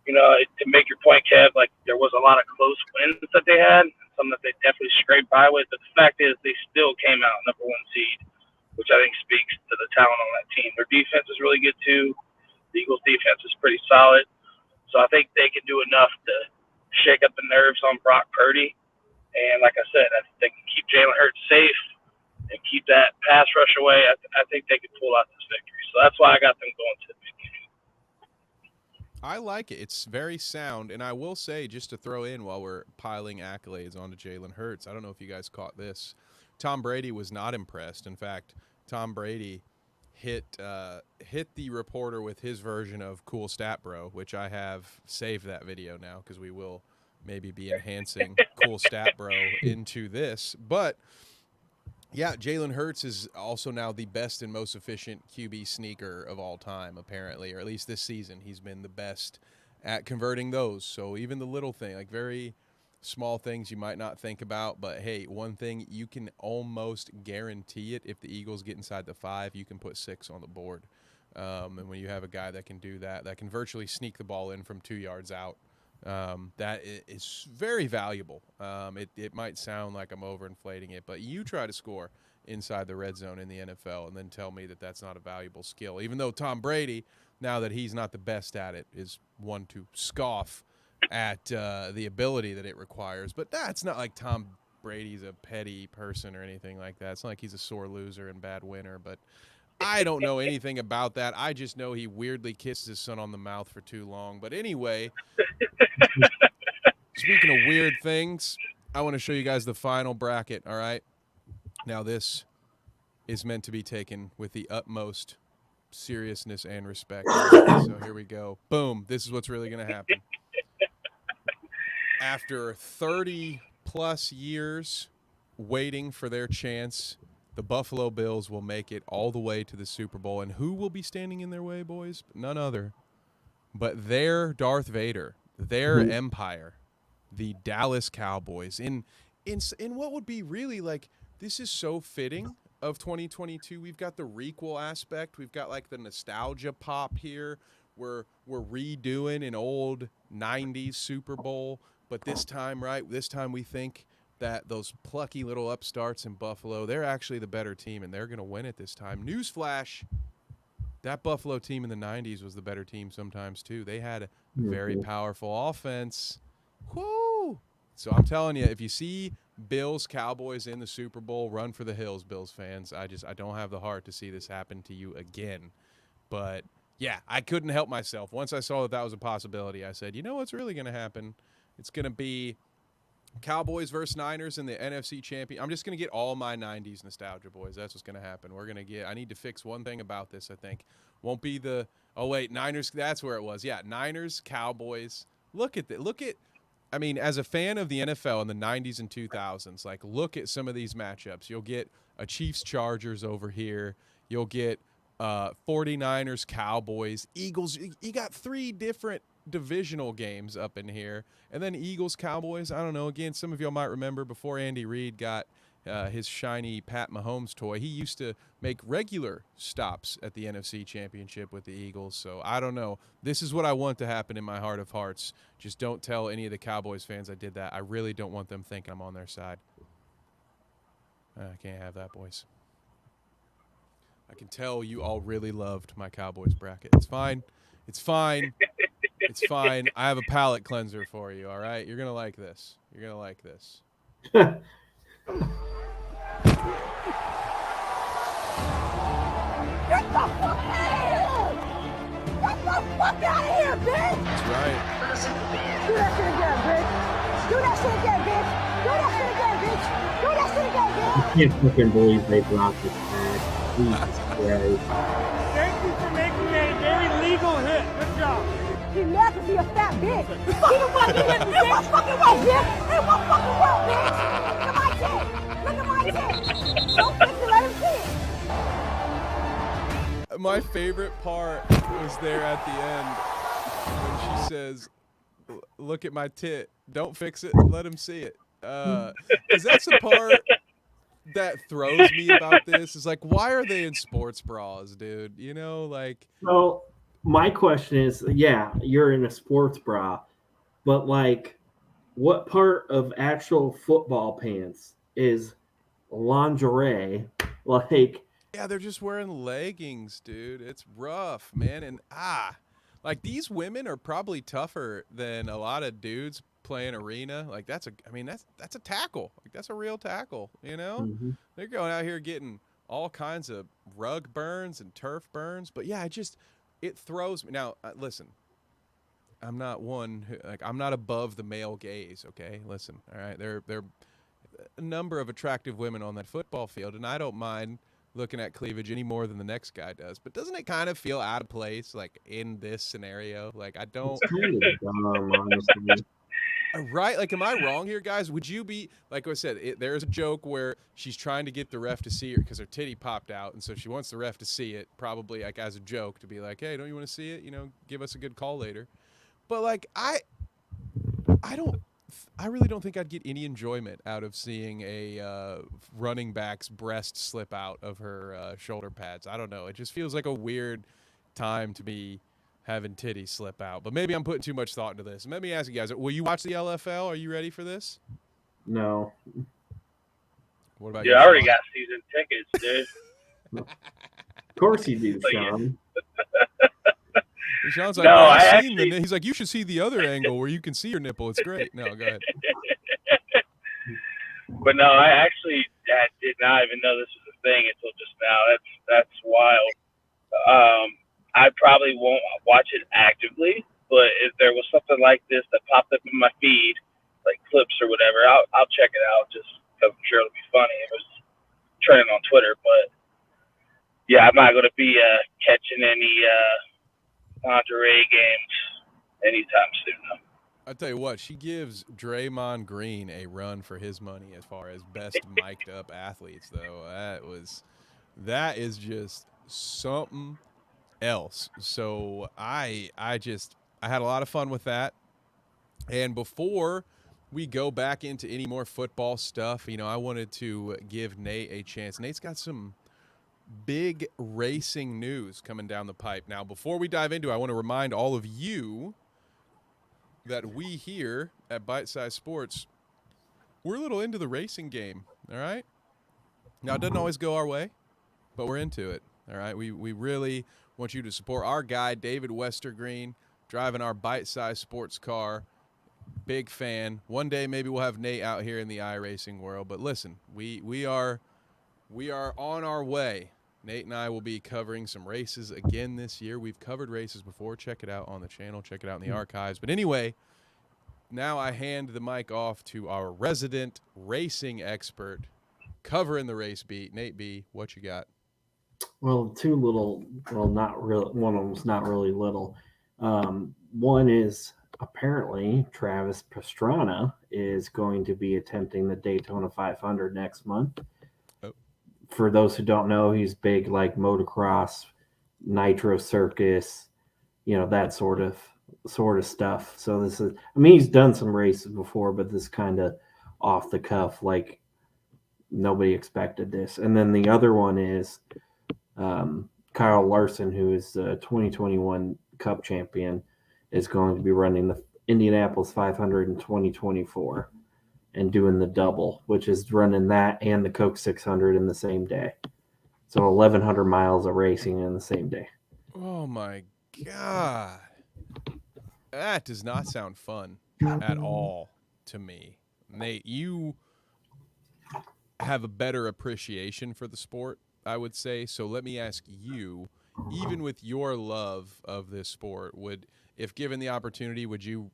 to make your point, Kev, like, there was a lot of close wins that they had, some that they definitely scraped by with. But the fact is, they still came out number 1 seed, which I think speaks to the talent on that team. Their defense is really good too. The Eagles' defense is pretty solid, so I think they can do enough to shake up the nerves on Brock Purdy. And like I said, if they can keep Jalen Hurts safe and keep that pass rush away, I think they could pull out this victory. So that's why I got them going to the big game. I like it. It's very sound. And I will say, just to throw in while we're piling accolades onto Jalen Hurts, I don't know if you guys caught this. Tom Brady was not impressed. In fact, Tom Brady hit the reporter with his version of Cool Stat Bro, which I have saved that video now because we will maybe be enhancing Cool Stat Bro into this. But yeah, Jalen Hurts is also now the best and most efficient QB sneaker of all time, apparently, or at least this season. He's been the best at converting those. So even the little thing, like very small things you might not think about, but hey, one thing you can almost guarantee it: if the Eagles get inside the 5, you can put 6 on the board. And when you have a guy that can do that, that can virtually sneak the ball in from 2 yards out, that is very valuable. It might sound like I'm overinflating it, but you try to score inside the red zone in the NFL and then tell me that that's not a valuable skill, even though Tom Brady, now that he's not the best at it, is one to scoff at the ability that it requires. But that's not like Tom Brady's a petty person or anything like that. It's not like he's a sore loser and bad winner, but I don't know anything about that. I just know he weirdly kisses his son on the mouth for too long. But anyway, speaking of weird things, I want to show you guys the final bracket, all right? Now, this is meant to be taken with the utmost seriousness and respect. So here we go. Boom. This is what's really going to happen. After 30-plus years waiting for their chance, the Buffalo Bills will make it all the way to the Super Bowl. And who will be standing in their way, boys? None other but their Darth Vader, their empire, the Dallas Cowboys. In what would be really like, this is so fitting of 2022. We've got the requel aspect. We've got like the nostalgia pop here. We're redoing an old 90s Super Bowl, but this time, right? This time we think that those plucky little upstarts in Buffalo, they're actually the better team, and they're going to win it this time. Newsflash, that Buffalo team in the 90s was the better team sometimes, too. They had a very powerful offense. Whoo! So I'm telling you, if you see Bills, Cowboys in the Super Bowl, run for the hills, Bills fans. I don't have the heart to see this happen to you again. But, yeah, I couldn't help myself. Once I saw that was a possibility, I said, you know what's really going to happen? It's going to be Cowboys versus Niners in the NFC champion. I'm just going to get all my 90s nostalgia, boys. That's what's going to happen. We're going to get – I need to fix one thing about this, I think. Won't be the – oh, wait, Niners – that's where it was. Yeah, Niners, Cowboys. Look at – I mean, as a fan of the NFL in the 90s and 2000s, like, look at some of these matchups. You'll get a Chiefs-Chargers over here. You'll get 49ers, Cowboys, Eagles. You got 3 different divisional games up in here. And then Eagles, Cowboys. I don't know. Again, some of y'all might remember before Andy Reid got his shiny Pat Mahomes toy, he used to make regular stops at the NFC Championship with the Eagles. So I don't know. This is what I want to happen in my heart of hearts. Just don't tell any of the Cowboys fans I did that. I really don't want them thinking I'm on their side. I can't have that, boys. I can tell you all really loved my Cowboys bracket. It's fine. It's fine. It's fine. I have a palate cleanser for you, all right? You're going to like this. You're going to like this. Get the fuck out of here! Get the fuck out of here, bitch! That's right. Do that shit again, bitch! Do that shit again, bitch! Do that shit again, bitch! Do that shit again, bitch! I can't fucking believe they brought this back. Jesus Christ. Thank you for making that a very legal hit. Good job. He mad because he a fat bitch. He don't want to do this. It won't fucking work, bitch. It won't fucking work, bitch. Look at my tits. Look at my tits. Don't fix it, let him see it. My favorite part was there at the end when she says, look at my tit. Don't fix it. Let him see it. Because that's the part that throws me about this. Is like, why are they in sports bras, dude? You know, like. So my question is, yeah, you're in a sports bra, but like, what part of actual football pants is lingerie? Like, Yeah, they're just wearing leggings, dude. It's rough, man. And like these women are probably tougher than a lot of dudes playing arena. Like that's a tackle. Like that's a real tackle, you know? They're going out here getting all kinds of rug burns and turf burns. But yeah, it throws me. Now, listen. I'm not one who, like, I'm not above the male gaze, okay? Listen. All right. There are a number of attractive women on that football field, and I don't mind looking at cleavage any more than the next guy does. But doesn't it kind of feel out of place, like, in this scenario? Like, I don't... it's kind of dumb, honestly. Right? Like, am I wrong here, guys? Would you be... Like I said, there's a joke where she's trying to get the ref to see her because her titty popped out, and so she wants the ref to see it, probably, like, as a joke, to be like, hey, don't you want to see it? You know, give us a good call later. But, like, I really don't think I'd get any enjoyment out of seeing a running back's breast slip out of her shoulder pads. I don't know. It just feels like a weird time to be having titties slip out. But maybe I'm putting too much thought into this. Let me ask you guys, will you watch the LFL? Are you ready for this? No. What about Yeah, you? I already got season tickets, dude. Of course you do, Sean. Sean's like, No, well, I he's like, you should see the other angle where you can see your nipple. It's great. No, go ahead. But no, I actually did not even know this was a thing until just now. That's wild. I probably won't watch it actively, but if there was something like this that popped up in my feed, like clips or whatever, I'll check it out just because I'm sure it'll be funny. It was trending on Twitter, but yeah, I'm not going to be catching any Monterey games anytime soon. I tell you what, she gives Draymond Green a run for his money as far as best mic'd up athletes, though. That is just something else. So I had a lot of fun with that. And before we go back into any more football stuff, I wanted to give Nate a chance. Nate's got some big racing news coming down the pipe. Now, before we dive into it, I want to remind all of you that we here at Bite Size Sports, we're a little into the racing game, all right? Now, it doesn't always go our way, but we're into it, all right? We really want you to support our guy, David Westergreen, driving our Bite Size Sports car. Big fan. One day maybe we'll have Nate out here in the iRacing world, but listen, we are on our way. Nate and I will be covering some races again this year. We've covered races before. Check it out on the channel. Check it out in the archives. But anyway, now I hand the mic off to our resident racing expert covering the race beat. Nate B., what you got? Well, not really. One of them's not really little. One is apparently Travis Pastrana is going to be attempting the Daytona 500 next month. Oh. For those who don't know, he's big like motocross, nitro circus, that sort of stuff. So this is, he's done some races before, but this kind of off the cuff, like nobody expected this. And then the other one is Kyle Larson, who is the 2021 Cup champion, is going to be running the Indianapolis 500 in 2024 and doing the double, which is running that and the Coke 600 in the same day. So 1,100 miles of racing in the same day. Oh, my God. That does not sound fun at all to me. Nate, you have a better appreciation for the sport, I would say. So let me ask you, even with your love of this sport, if given the opportunity, would you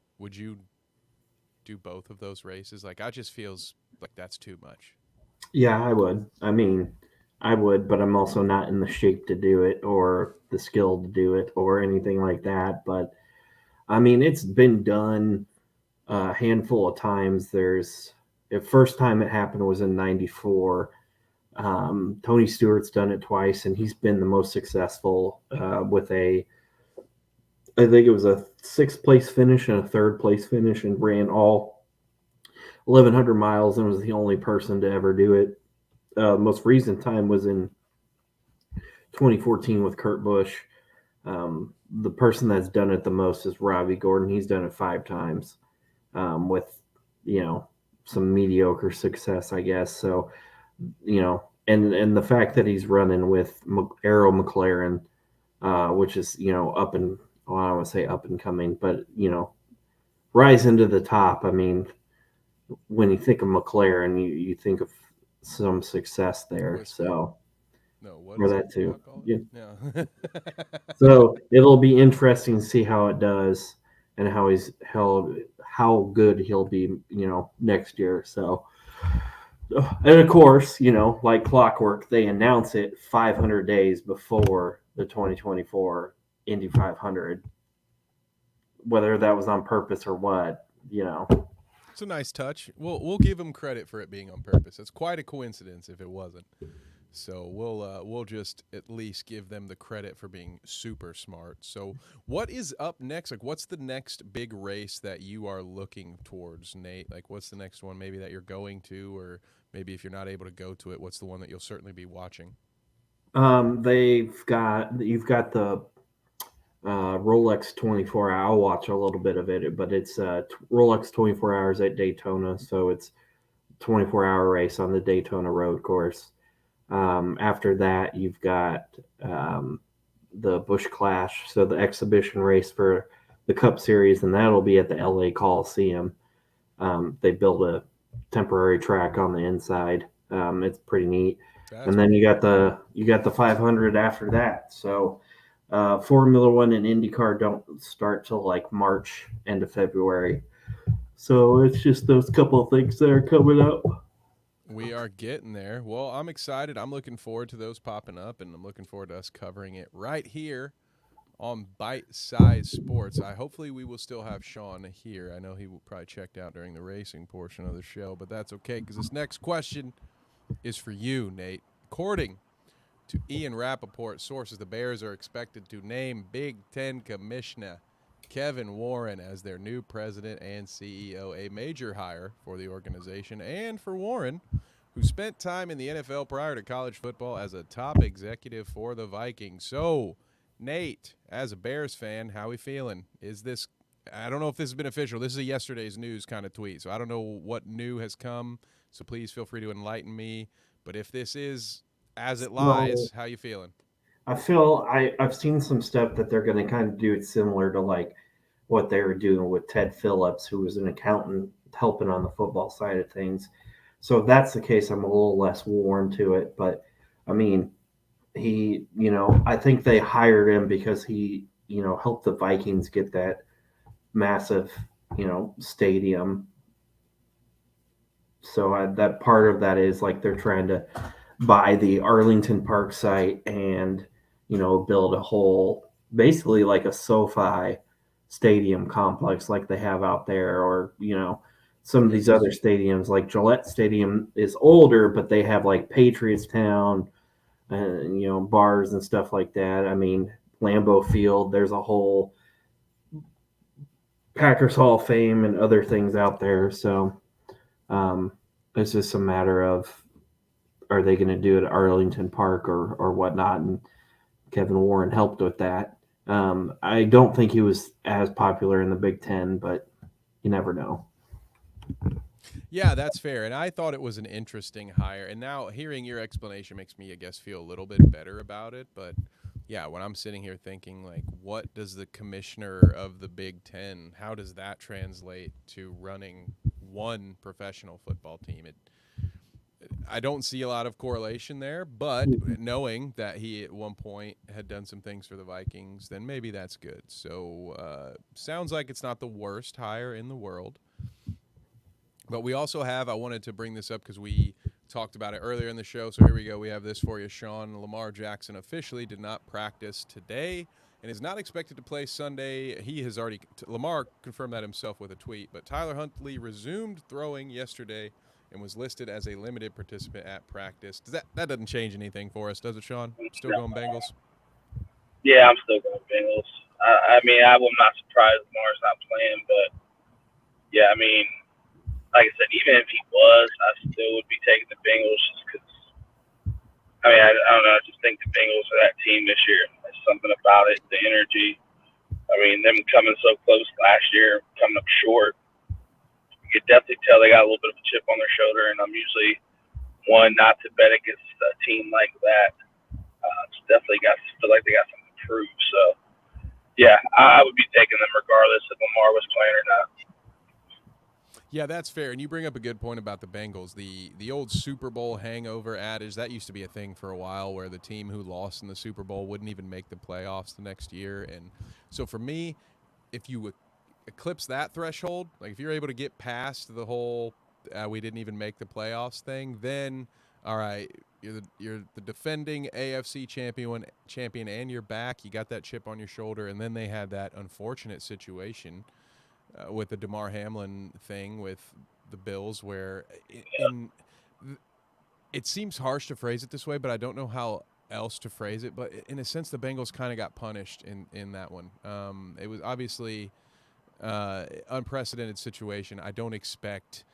do both of those races? Like, I just feels like that's too much. Yeah, I would. I would, but I'm also not in the shape to do it or the skill to do it or anything like that. But it's been done a handful of times. The first time it happened was in '94. Tony Stewart's done it twice, and he's been the most successful with I think it was a 6th place finish and a 3rd place finish, and ran all 1,100 miles and was the only person to ever do it. Most recent time was in 2014 with Kurt Busch. The person that's done it the most is Robbie Gordon. He's done it 5 times with, some mediocre success, I guess. So, and the fact that he's running with Arrow McLaren, which is, up and, I don't want to say up and coming, but, rising to the top. When you think of McLaren, you think of some success there. So, what that too. Yeah. So it'll be interesting to see how it does and how good he'll be, next year. So, and of course, like clockwork, they announce it 500 days before the 2024 Indy 500, whether that was on purpose or what, It's a nice touch. We'll give him credit for it being on purpose. It's quite a coincidence if it wasn't. So we'll just at least give them the credit for being super smart. So what is up next? Like, what's the next big race that you are looking towards, Nate? Like, what's the next one maybe that you're going to, or maybe if you're not able to go to it, what's the one that you'll certainly be watching? You've got the Rolex 24 hour. I'll watch a little bit of it, but it's Rolex 24 hours at Daytona. So it's 24-hour race on the Daytona road course. After that, you've got the Busch Clash, so the exhibition race for the Cup Series, and that'll be at the LA Coliseum. They built a temporary track on the inside. It's pretty neat. And then you got the 500 after that. So Formula One and IndyCar don't start till like March, end of February. So it's just those couple of things that are coming up. We are getting there. Well, I'm excited. I'm looking forward to those popping up, and I'm looking forward to us covering it right here on Bite Size Sports. Hopefully we will still have Sean here. I know he will probably checked out during the racing portion of the show, but that's okay because this next question is for you, Nate. According to Ian Rappaport sources, the Bears are expected to name Big Ten Commissioner Kevin Warren as their new president and CEO, a major hire for the organization and for Warren, who spent time in the NFL prior to college football as a top executive for the Vikings. So, Nate, as a Bears fan, how are we feeling? Is this, I don't know if this has been official. This is a yesterday's news kind of tweet, so I don't know what new has come, so please feel free to enlighten me. But if this is as it lies, how you feeling? I've seen some stuff that they're going to kind of do it similar to like what they were doing with Ted Phillips, who was an accountant helping on the football side of things. So if that's the case, I'm a little less warm to it. But I mean, I think they hired him because he, helped the Vikings get that massive, stadium. So that part of that is like they're trying to buy the Arlington Park site and build a whole basically like a SoFi stadium complex like they have out there, or some of these other stadiums like Gillette Stadium is older, but they have like Patriots Town and bars and stuff like that. I mean, Lambeau Field, there's a whole Packers Hall of Fame and other things out there. So it's just a matter of, are they going to do it at Arlington Park or whatnot? And Kevin Warren helped with that. I don't think he was as popular in the Big Ten, but you never know. Yeah, that's fair. And I thought it was an interesting hire. And now hearing your explanation makes me, I guess, feel a little bit better about it. But yeah, when I'm sitting here thinking, like, what does the commissioner of the Big Ten, how does that translate to running one professional football team? I don't see a lot of correlation there, but knowing that he at one point had done some things for the Vikings, then maybe that's good. So sounds like it's not the worst hire in the world. But we also have, I wanted to bring this up because we talked about it earlier in the show. So here we go. We have this for you. Sean, Lamar Jackson officially did not practice today and is not expected to play Sunday. He has already, Lamar confirmed that himself with a tweet. But Tyler Huntley resumed throwing yesterday and was listed as a limited participant at practice. That doesn't change anything for us, does it, Sean? Still going Bengals? Yeah, I'm still going Bengals. I mean, I'm not surprised Lamar's not playing, but yeah, I mean, like I said, even if he was, I still would be taking the Bengals just because. I mean, I don't know. I just think the Bengals are that team this year. There's something about it, the energy. I mean, them coming so close last year, coming up short. You could definitely tell they got a little bit of a chip on their shoulder, and I'm usually one not to bet against a team like that. It's definitely feel like they got something to prove. So, yeah, I would be taking them regardless if Lamar was playing or not. Yeah, that's fair. And you bring up a good point about the Bengals. The old Super Bowl hangover adage, that used to be a thing for a while where the team who lost in the Super Bowl wouldn't even make the playoffs the next year. And so for me, if you eclipse that threshold, like if you're able to get past the whole we didn't even make the playoffs thing, then all right, you're the defending AFC champion and you're back. You got that chip on your shoulder. And then they had that unfortunate situation with the DeMar Hamlin thing with the Bills, where it seems harsh to phrase it this way, but I don't know how else to phrase it. But in a sense, the Bengals kind of got punished in that one. It was obviously unprecedented situation. I don't expect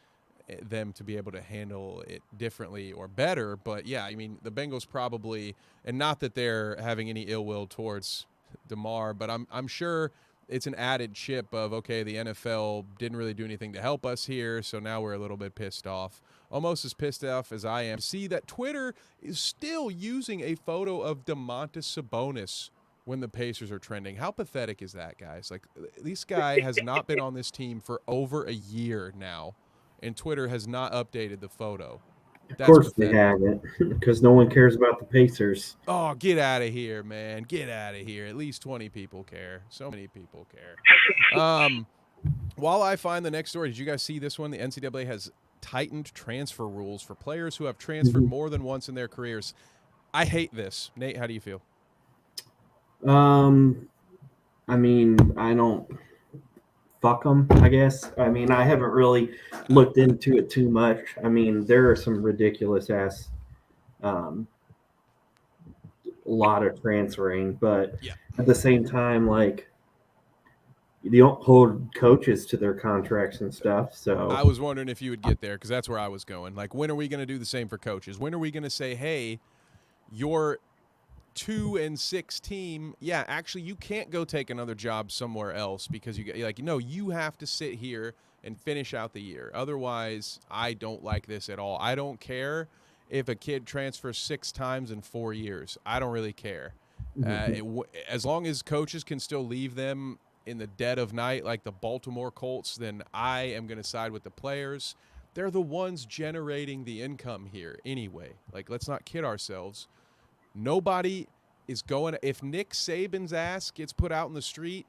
them to be able to handle it differently or better. But yeah, I mean, the Bengals probably, and not that they're having any ill will towards DeMar, but I'm sure it's an added chip of, okay, the NFL didn't really do anything to help us here, so now we're a little bit pissed off. Almost as pissed off as I am. See that Twitter is still using a photo of Domantas Sabonis when the Pacers are trending. How pathetic is that, guys? Like, this guy has not been on this team for over a year now, and Twitter has not updated the photo. Of course pathetic. They haven't, because no one cares about the Pacers. Oh, get out of here, man. Get out of here. At least 20 people care. So many people care. While I find the next story, did you guys see this one? The NCAA has tightened transfer rules for players who have transferred more than once in their careers. I hate this. Nate, how do you feel? I mean, I don't fuck them, I guess. I mean, I haven't really looked into it too much. I mean, there are some ridiculous ass lot of transferring, but Yeah. at the same time, like, you don't hold coaches to their contracts and stuff. So I was wondering if you would get there because that's where I was going. Like, when are we going to do the same for coaches? When are we going to say, hey, your 2-6 team, yeah, actually, you can't go take another job somewhere else because you have to sit here and finish out the year. Otherwise, I don't like this at all. I don't care if a kid transfers 6 times in 4 years. I don't really care. As long as coaches can still leave them in the dead of night like the Baltimore Colts, then I am going to side with the players. They're the ones generating the income here anyway. Like, let's not kid ourselves. Nobody is going – if Nick Saban's ass gets put out in the street,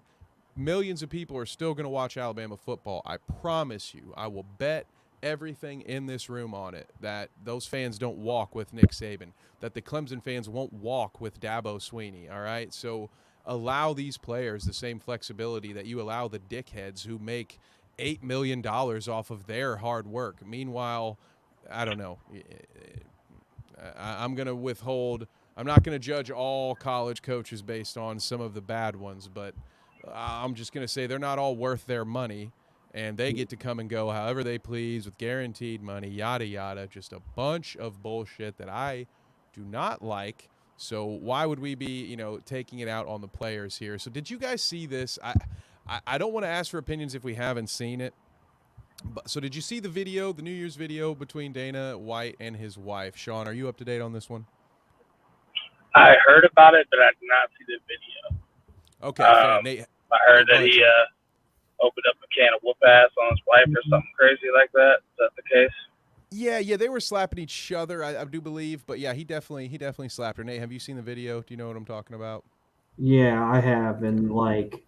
millions of people are still going to watch Alabama football. I promise you. I will bet everything in this room on it that those fans don't walk with Nick Saban, that the Clemson fans won't walk with Dabo Swinney, all right? So allow these players the same flexibility that you allow the dickheads who make $8 million off of their hard work. Meanwhile, I don't know. I'm going to withhold – I'm not going to judge all college coaches based on some of the bad ones, but I'm just going to say they're not all worth their money, and they get to come and go however they please with guaranteed money, yada, yada, just a bunch of bullshit that I do not like. So why would we be, taking it out on the players here? So did you guys see this? I don't want to ask for opinions if we haven't seen it. So did you see the video, the New Year's video between Dana White and his wife? Sean, are you up to date on this one? I heard about it, but I did not see the video. Okay, fair. Nate, I heard that he opened up a can of whoop ass on his wife or something crazy like that. Is that the case? Yeah, they were slapping each other, I do believe. But yeah, he definitely slapped her. Nate, have you seen the video? Do you know what I'm talking about? yeah, I have, and like,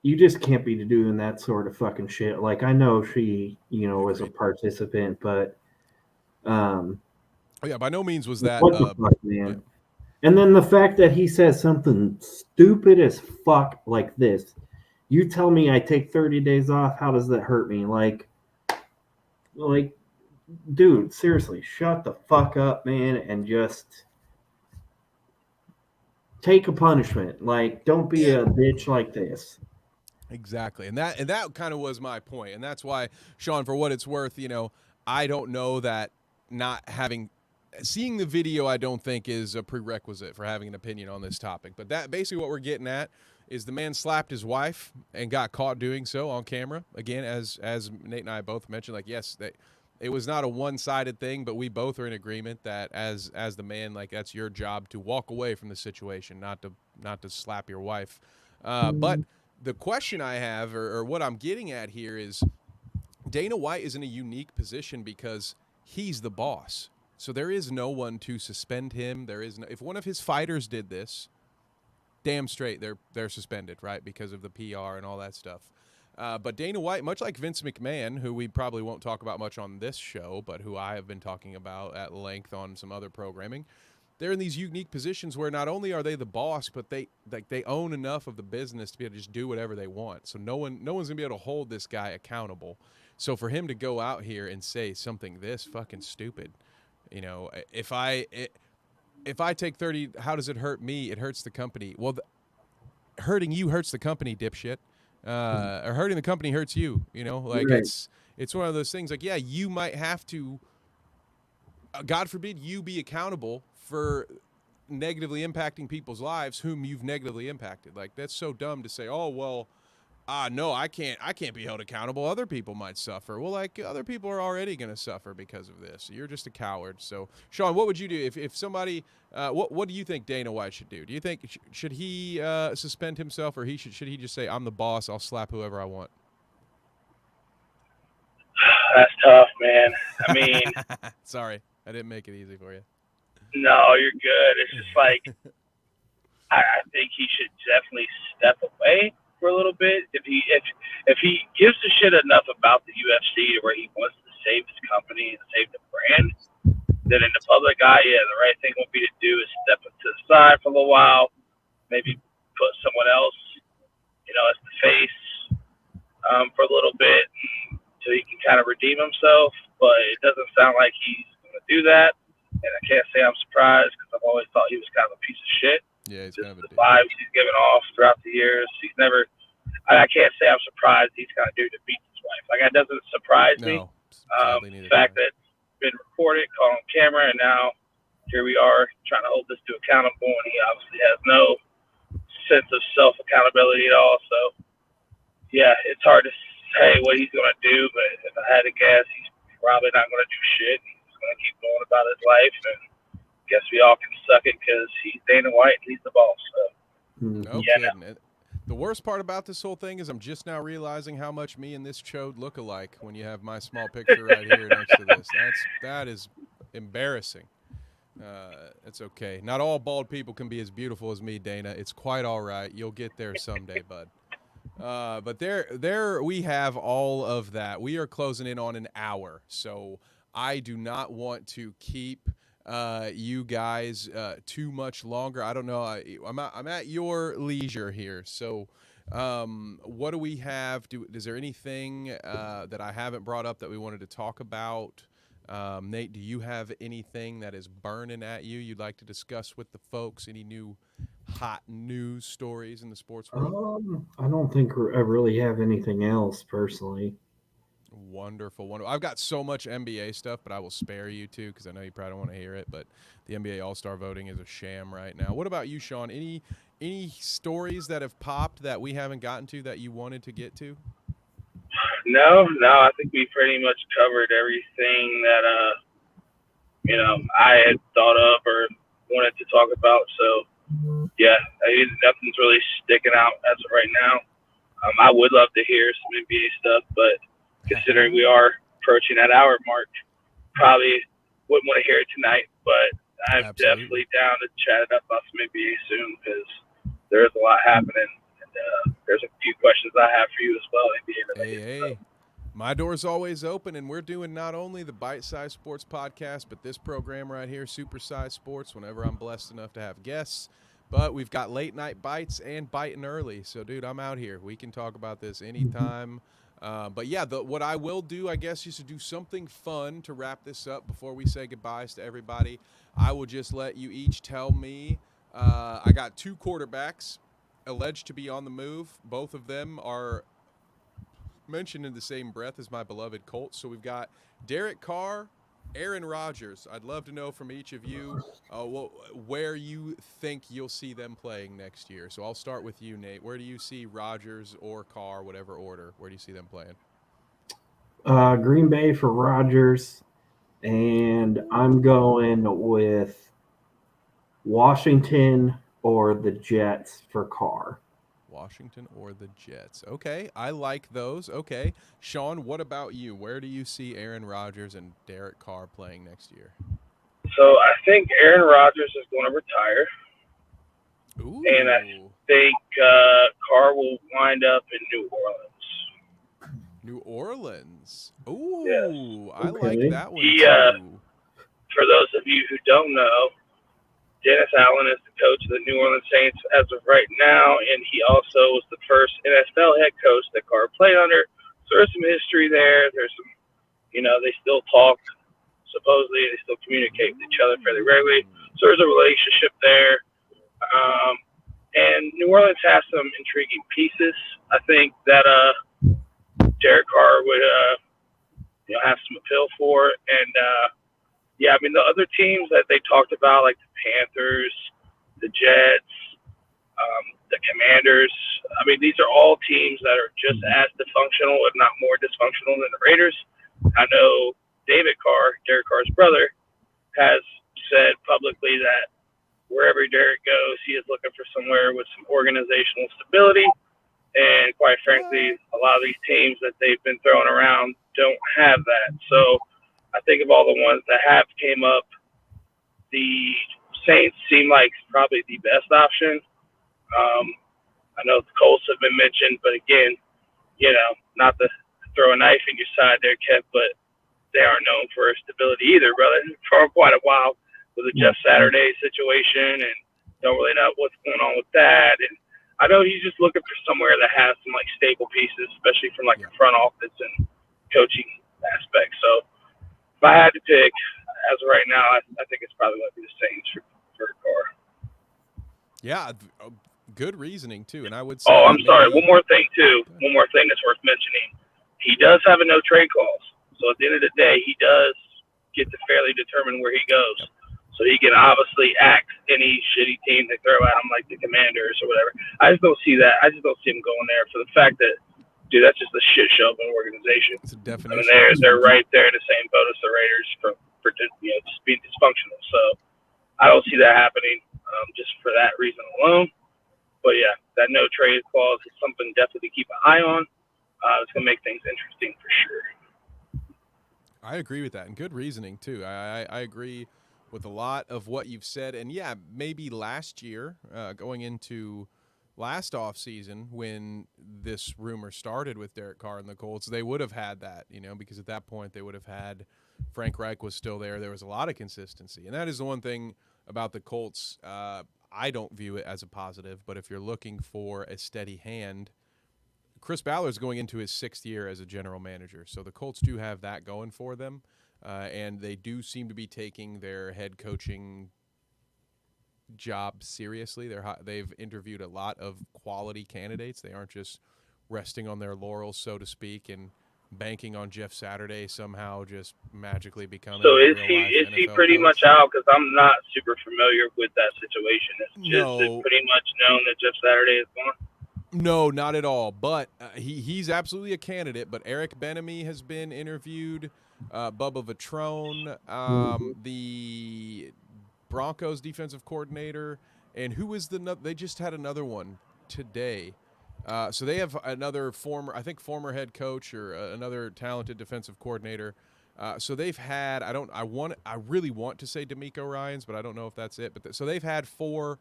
you just can't be doing that sort of fucking shit. Like, I know she, was a participant, but Oh yeah, by no means was that. what the fuck, man? Yeah. And then the fact that he says something stupid as fuck like this. You tell me I take 30 days off, how does that hurt me? Like, dude, seriously, shut the fuck up, man, and just take a punishment. Like, don't be a bitch like this. Exactly. And that kind of was my point. And that's why, Sean, for what it's worth, I don't know that not seeing the video, I don't think is a prerequisite for having an opinion on this topic. But that basically what we're getting at is the man slapped his wife and got caught doing so on camera. Again, as Nate and I both mentioned, like, yes, it was not a one-sided thing, but we both are in agreement that as the man, like, that's your job to walk away from the situation, not to slap your wife. But the question I have, or what I'm getting at here, is Dana White is in a unique position because he's the boss. So there is no one to suspend him. If one of his fighters did this, damn straight they're suspended, right, because of the PR and all that stuff. But Dana White, much like Vince McMahon, who we probably won't talk about much on this show, but who I have been talking about at length on some other programming, they're in these unique positions where not only are they the boss, but they own enough of the business to be able to just do whatever they want. So no one's gonna be able to hold this guy accountable. So for him to go out here and say something this fucking stupid, if I take 30, how does it hurt me? It hurts the company. Well, hurting you hurts the company, dipshit. Or hurting the company hurts you. Like, Right. it's one of those things. Like, yeah, you might have to. God forbid you be accountable for negatively impacting people's lives whom you've negatively impacted. Like, that's so dumb to say, oh, well, no, I can't be held accountable. Other people might suffer. Well, like, other people are already going to suffer because of this. You're just a coward. So, Sean, what would you do if somebody, what do you think Dana White should do? Do you think, should he suspend himself, or should he just say, I'm the boss, I'll slap whoever I want? That's tough, man. I mean, sorry, I didn't make it easy for you. No, you're good. It's just like, I think he should definitely step away. for a little bit. If he gives a shit enough about the UFC to where he wants to save his company and save the brand, then in the public eye, yeah, the right thing would be to do is step to the side for a little while, maybe put someone else, as the face for a little bit so he can kind of redeem himself. But it doesn't sound like he's going to do that. And I can't say I'm surprised because I've always thought he was kind of a piece of shit. Yeah, he's Just kind of a the dick. vibes he's given off throughout the years. He's never. I can't say I'm surprised he's kind of dude that beats his wife. Like, that doesn't surprise me. No, sadly The neither. fact that it's been recorded, caught on camera, and now here we are trying to hold this dude accountable, and he obviously has no sense of self-accountability at all. So, yeah, it's hard to say what he's going to do, but if I had to guess, he's probably not going to do shit. He's going to keep going about his life, and guess we all can suck it because he's Dana White and he's the boss. So, No yeah, kidding. The worst part about this whole thing is I'm just now realizing how much me and this chode look alike when you have my small picture right here next to this. That is embarrassing. It's okay. Not all bald people can be as beautiful as me, Dana. It's quite all right. You'll get there someday, bud. But there we have all of that. We are closing in on an hour, so I do not want to keep you guys too much longer. I don't know. I'm at your leisure here. So, what do we have? Is there anything that I haven't brought up that we wanted to talk about? Nate, do you have anything that is burning at you you'd like to discuss with the folks? Any new hot news stories in the sports world? I don't think I really have anything else personally. Wonderful. I've got so much NBA stuff, but I will spare you too because I know you probably don't want to hear it. But the NBA All-Star voting is a sham right now. What about you, Sean? Any stories that have popped that we haven't gotten to that you wanted to get to? No, I think we pretty much covered everything that I had thought of or wanted to talk about. So yeah, nothing's really sticking out as of right now. I would love to hear some NBA stuff, but considering we are approaching that hour mark, probably wouldn't want to hear it tonight. But I'm definitely down to chat it up about some NBA soon because there's a lot happening. There's a few questions I have for you as well. NBA related. Hey. My door's always open, and we're doing not only the Bite Size Sports podcast, but this program right here, Super Size Sports, whenever I'm blessed enough to have guests. But we've got late night bites and biting early. So, dude, I'm out here. We can talk about this anytime. But, yeah, what I will do, I guess, is to do something fun to wrap this up before we say goodbyes to everybody. I will just let you each tell me. I got 2 quarterbacks alleged to be on the move. Both of them are mentioned in the same breath as my beloved Colts. So we've got Derek Carr, Aaron Rodgers. I'd love to know from each of you where you think you'll see them playing next year. So I'll start with you, Nate. Where do you see Rodgers or Carr, whatever order? Where do you see them playing? Green Bay for Rodgers, and I'm going with Washington or the Jets for Carr. Washington or the Jets. Okay, I like those. Okay. Sean, what about you? Where do you see Aaron Rodgers and Derek Carr playing next year? So I think Aaron Rodgers is going to retire. Ooh. And I think Carr will wind up in New Orleans. New Orleans. Ooh, yes. I Okay. like that one too. For those of you who don't know, Dennis Allen is the coach of the New Orleans Saints as of right now, and he also was the first NFL head coach that Carr played under. So there's some history there. There's some, they still talk. Supposedly, they still communicate with each other fairly regularly. So there's a relationship there. And New Orleans has some intriguing pieces. I think that Derek Carr would, have some appeal for. And, the other teams that they talked about, like the Panthers, the Jets, the Commanders, these are all teams that are just as dysfunctional, if not more dysfunctional than the Raiders. I know David Carr, Derek Carr's brother, has said publicly that wherever Derek goes, he is looking for somewhere with some organizational stability. And quite frankly, a lot of these teams that they've been throwing around don't have that. So I think of all the ones that have came up, the Saints seem like probably the best option. I know the Colts have been mentioned, but again, not to throw a knife in your side there, Kev, but they aren't known for stability either, brother, for quite a while with the Jeff Saturday situation, and don't really know what's going on with that. And I know he's just looking for somewhere that has some like stable pieces, especially from like the front office and coaching aspect. So if I had to pick, as of right now, I think it's probably going to be the Saints for Carr. Yeah, good reasoning too. And I would say, oh, I'm sorry. One more thing that's worth mentioning. He does have a no trade clause. So at the end of the day, he does get to fairly determine where he goes. So he can obviously axe any shitty team they throw at him, like the Commanders or whatever. I just don't see that. I just don't see him going there for the fact that, dude, that's just a shit show of an organization. It's a definition. I mean, they're right there in the same boat as the Raiders for just being dysfunctional. So I don't see that happening just for that reason alone. But yeah, that no trade clause is something definitely to keep an eye on. It's going to make things interesting for sure. I agree with that, and good reasoning too. I agree with a lot of what you've said, and yeah, maybe last year, going into last offseason when this rumor started with Derek Carr and the Colts, they would have had that, because at that point they would have had Frank Reich was still there. There was a lot of consistency, and that is the one thing about the Colts. I don't view it as a positive, but if you're looking for a steady hand, Chris Ballard's going into his 6th year as a general manager, so the Colts do have that going for them, and they do seem to be taking their head coaching job seriously. They've interviewed a lot of quality candidates. They aren't just resting on their laurels, so to speak, and banking on Jeff Saturday somehow just magically becoming. So is he pretty much out? Because I'm not super familiar with that situation. It's pretty much known that Jeff Saturday is gone. No, not at all. But he's absolutely a candidate. But Eric Bieniemy has been interviewed. Bubba Vitrone, the Broncos defensive coordinator, and who is they just had another one today. So they have another former head coach or another talented defensive coordinator. So they've had I really want to say D'Amico Ryans, but I don't know if that's it. But so they've had 4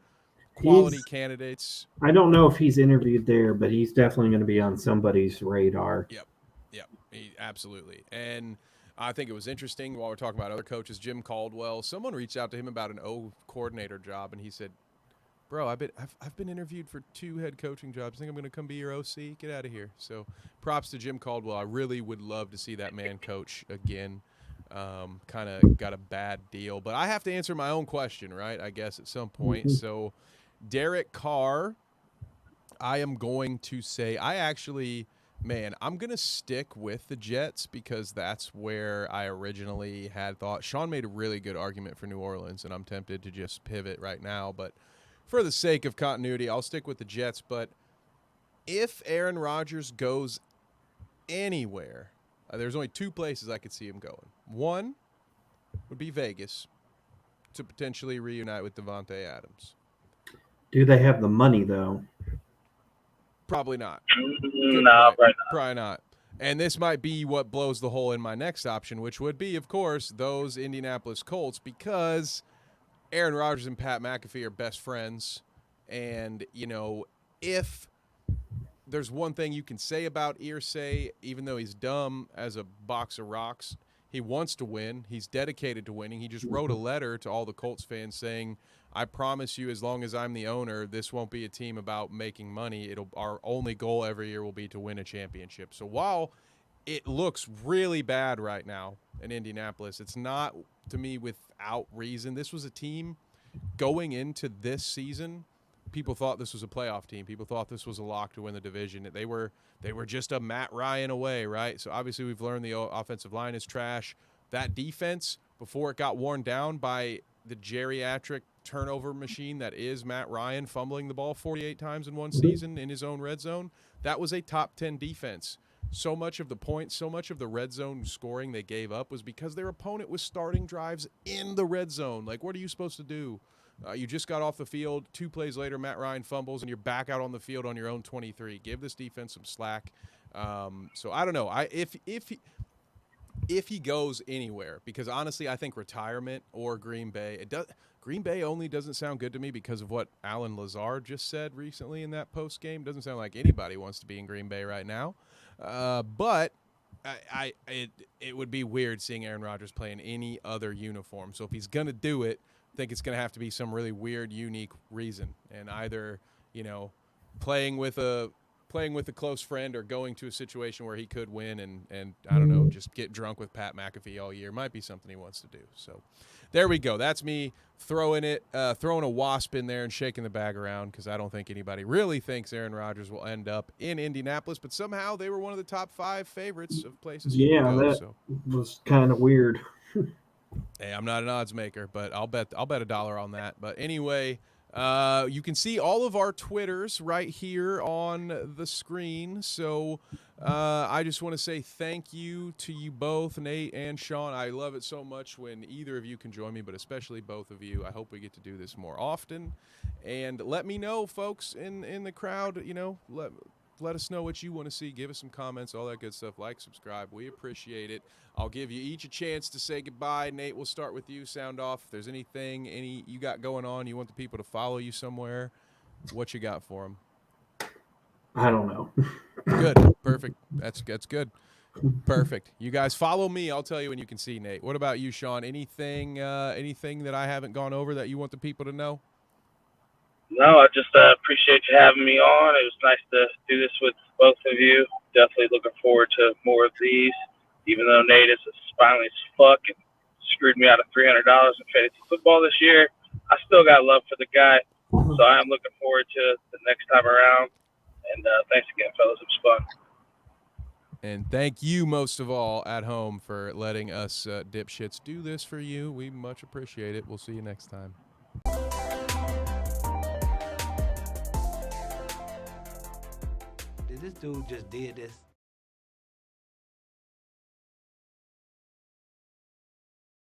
quality candidates. I don't know if he's interviewed there, but he's definitely going to be on somebody's radar. Yep, absolutely. And I think it was interesting while we're talking about other coaches, Jim Caldwell. Someone reached out to him about an O coordinator job, and he said, "Bro, I've been interviewed for 2 head coaching jobs. Think I'm going to come be your OC? Get out of here." So, props to Jim Caldwell. I really would love to see that man coach again. Kind of got a bad deal, but I have to answer my own question, right? I guess at some point. Mm-hmm. So, Derek Carr, I am going to say I'm going to stick with the Jets because that's where I originally had thought. Sean made a really good argument for New Orleans, and I'm tempted to just pivot right now. But for the sake of continuity, I'll stick with the Jets. But if Aaron Rodgers goes anywhere, there's only 2 places I could see him going. One would be Vegas to potentially reunite with Devontae Adams. Do they have the money, though? Probably not. No, probably not. And this might be what blows the hole in my next option, which would be, of course, those Indianapolis Colts, because Aaron Rodgers and Pat McAfee are best friends. And, if there's one thing you can say about Irsay, even though he's dumb as a box of rocks, he wants to win. He's dedicated to winning. He just wrote a letter to all the Colts fans saying, "I promise you, as long as I'm the owner, this won't be a team about making money. Our only goal every year will be to win a championship." So while it looks really bad right now in Indianapolis, it's not, to me, without reason. This was a team going into this season. People thought this was a playoff team. People thought this was a lock to win the division. They were just a Matt Ryan away, right? So obviously we've learned the offensive line is trash. That defense, before it got worn down by the geriatric turnover machine that is Matt Ryan fumbling the ball 48 times in one season in his own red zone, that was a top 10 defense. So much of the points, so much of the red zone scoring they gave up was because their opponent was starting drives in the red zone. Like, what are you supposed to do? You just got off the field. 2 plays later, Matt Ryan fumbles, and you're back out on the field on your own 23. Give this defense some slack. So I don't know. if he goes anywhere, because honestly, I think retirement or Green Bay, Green Bay only doesn't sound good to me because of what Alan Lazard just said recently in that post game. Doesn't sound like anybody wants to be in Green Bay right now. But it would be weird seeing Aaron Rodgers play in any other uniform. So if he's gonna do it, I think it's gonna have to be some really weird, unique reason, and either playing with a close friend or going to a situation where he could win and I don't know, just get drunk with Pat McAfee all year might be something he wants to do. So there we go. That's me throwing a wasp in there and shaking the bag around, because I don't think anybody really thinks Aaron Rodgers will end up in Indianapolis, but somehow they were one of the top 5 favorites of places he Yeah, would go. that So was kind of weird. hey, I'm not an odds maker, but I'll bet $1 on that. But anyway, you can see all of our Twitters right here on the screen. So I just want to say thank you to you both, Nate and Sean. I love it so much when either of you can join me, but especially both of you. I hope we get to do this more often. And let me know, folks in the crowd, let us know what you want to see. Give us some comments, all that good stuff. Like, subscribe. We appreciate it. I'll give you each a chance to say goodbye. Nate, we'll start with you. Sound off. If there's anything you got going on, you want the people to follow you somewhere, what you got for them? I don't know. Good. Perfect. That's good. Perfect. You guys follow me. I'll tell you when you can see Nate. What about you, Sean? Anything that I haven't gone over that you want the people to know? No, I just appreciate you having me on. It was nice to do this with both of you. Definitely looking forward to more of these. Even though Nate is as spineless as fuck and screwed me out of $300 in fantasy football this year, I still got love for the guy. So I am looking forward to the next time around. And thanks again, fellas. It was fun. And thank you most of all at home for letting us dipshits do this for you. We much appreciate it. We'll see you next time. This dude just did this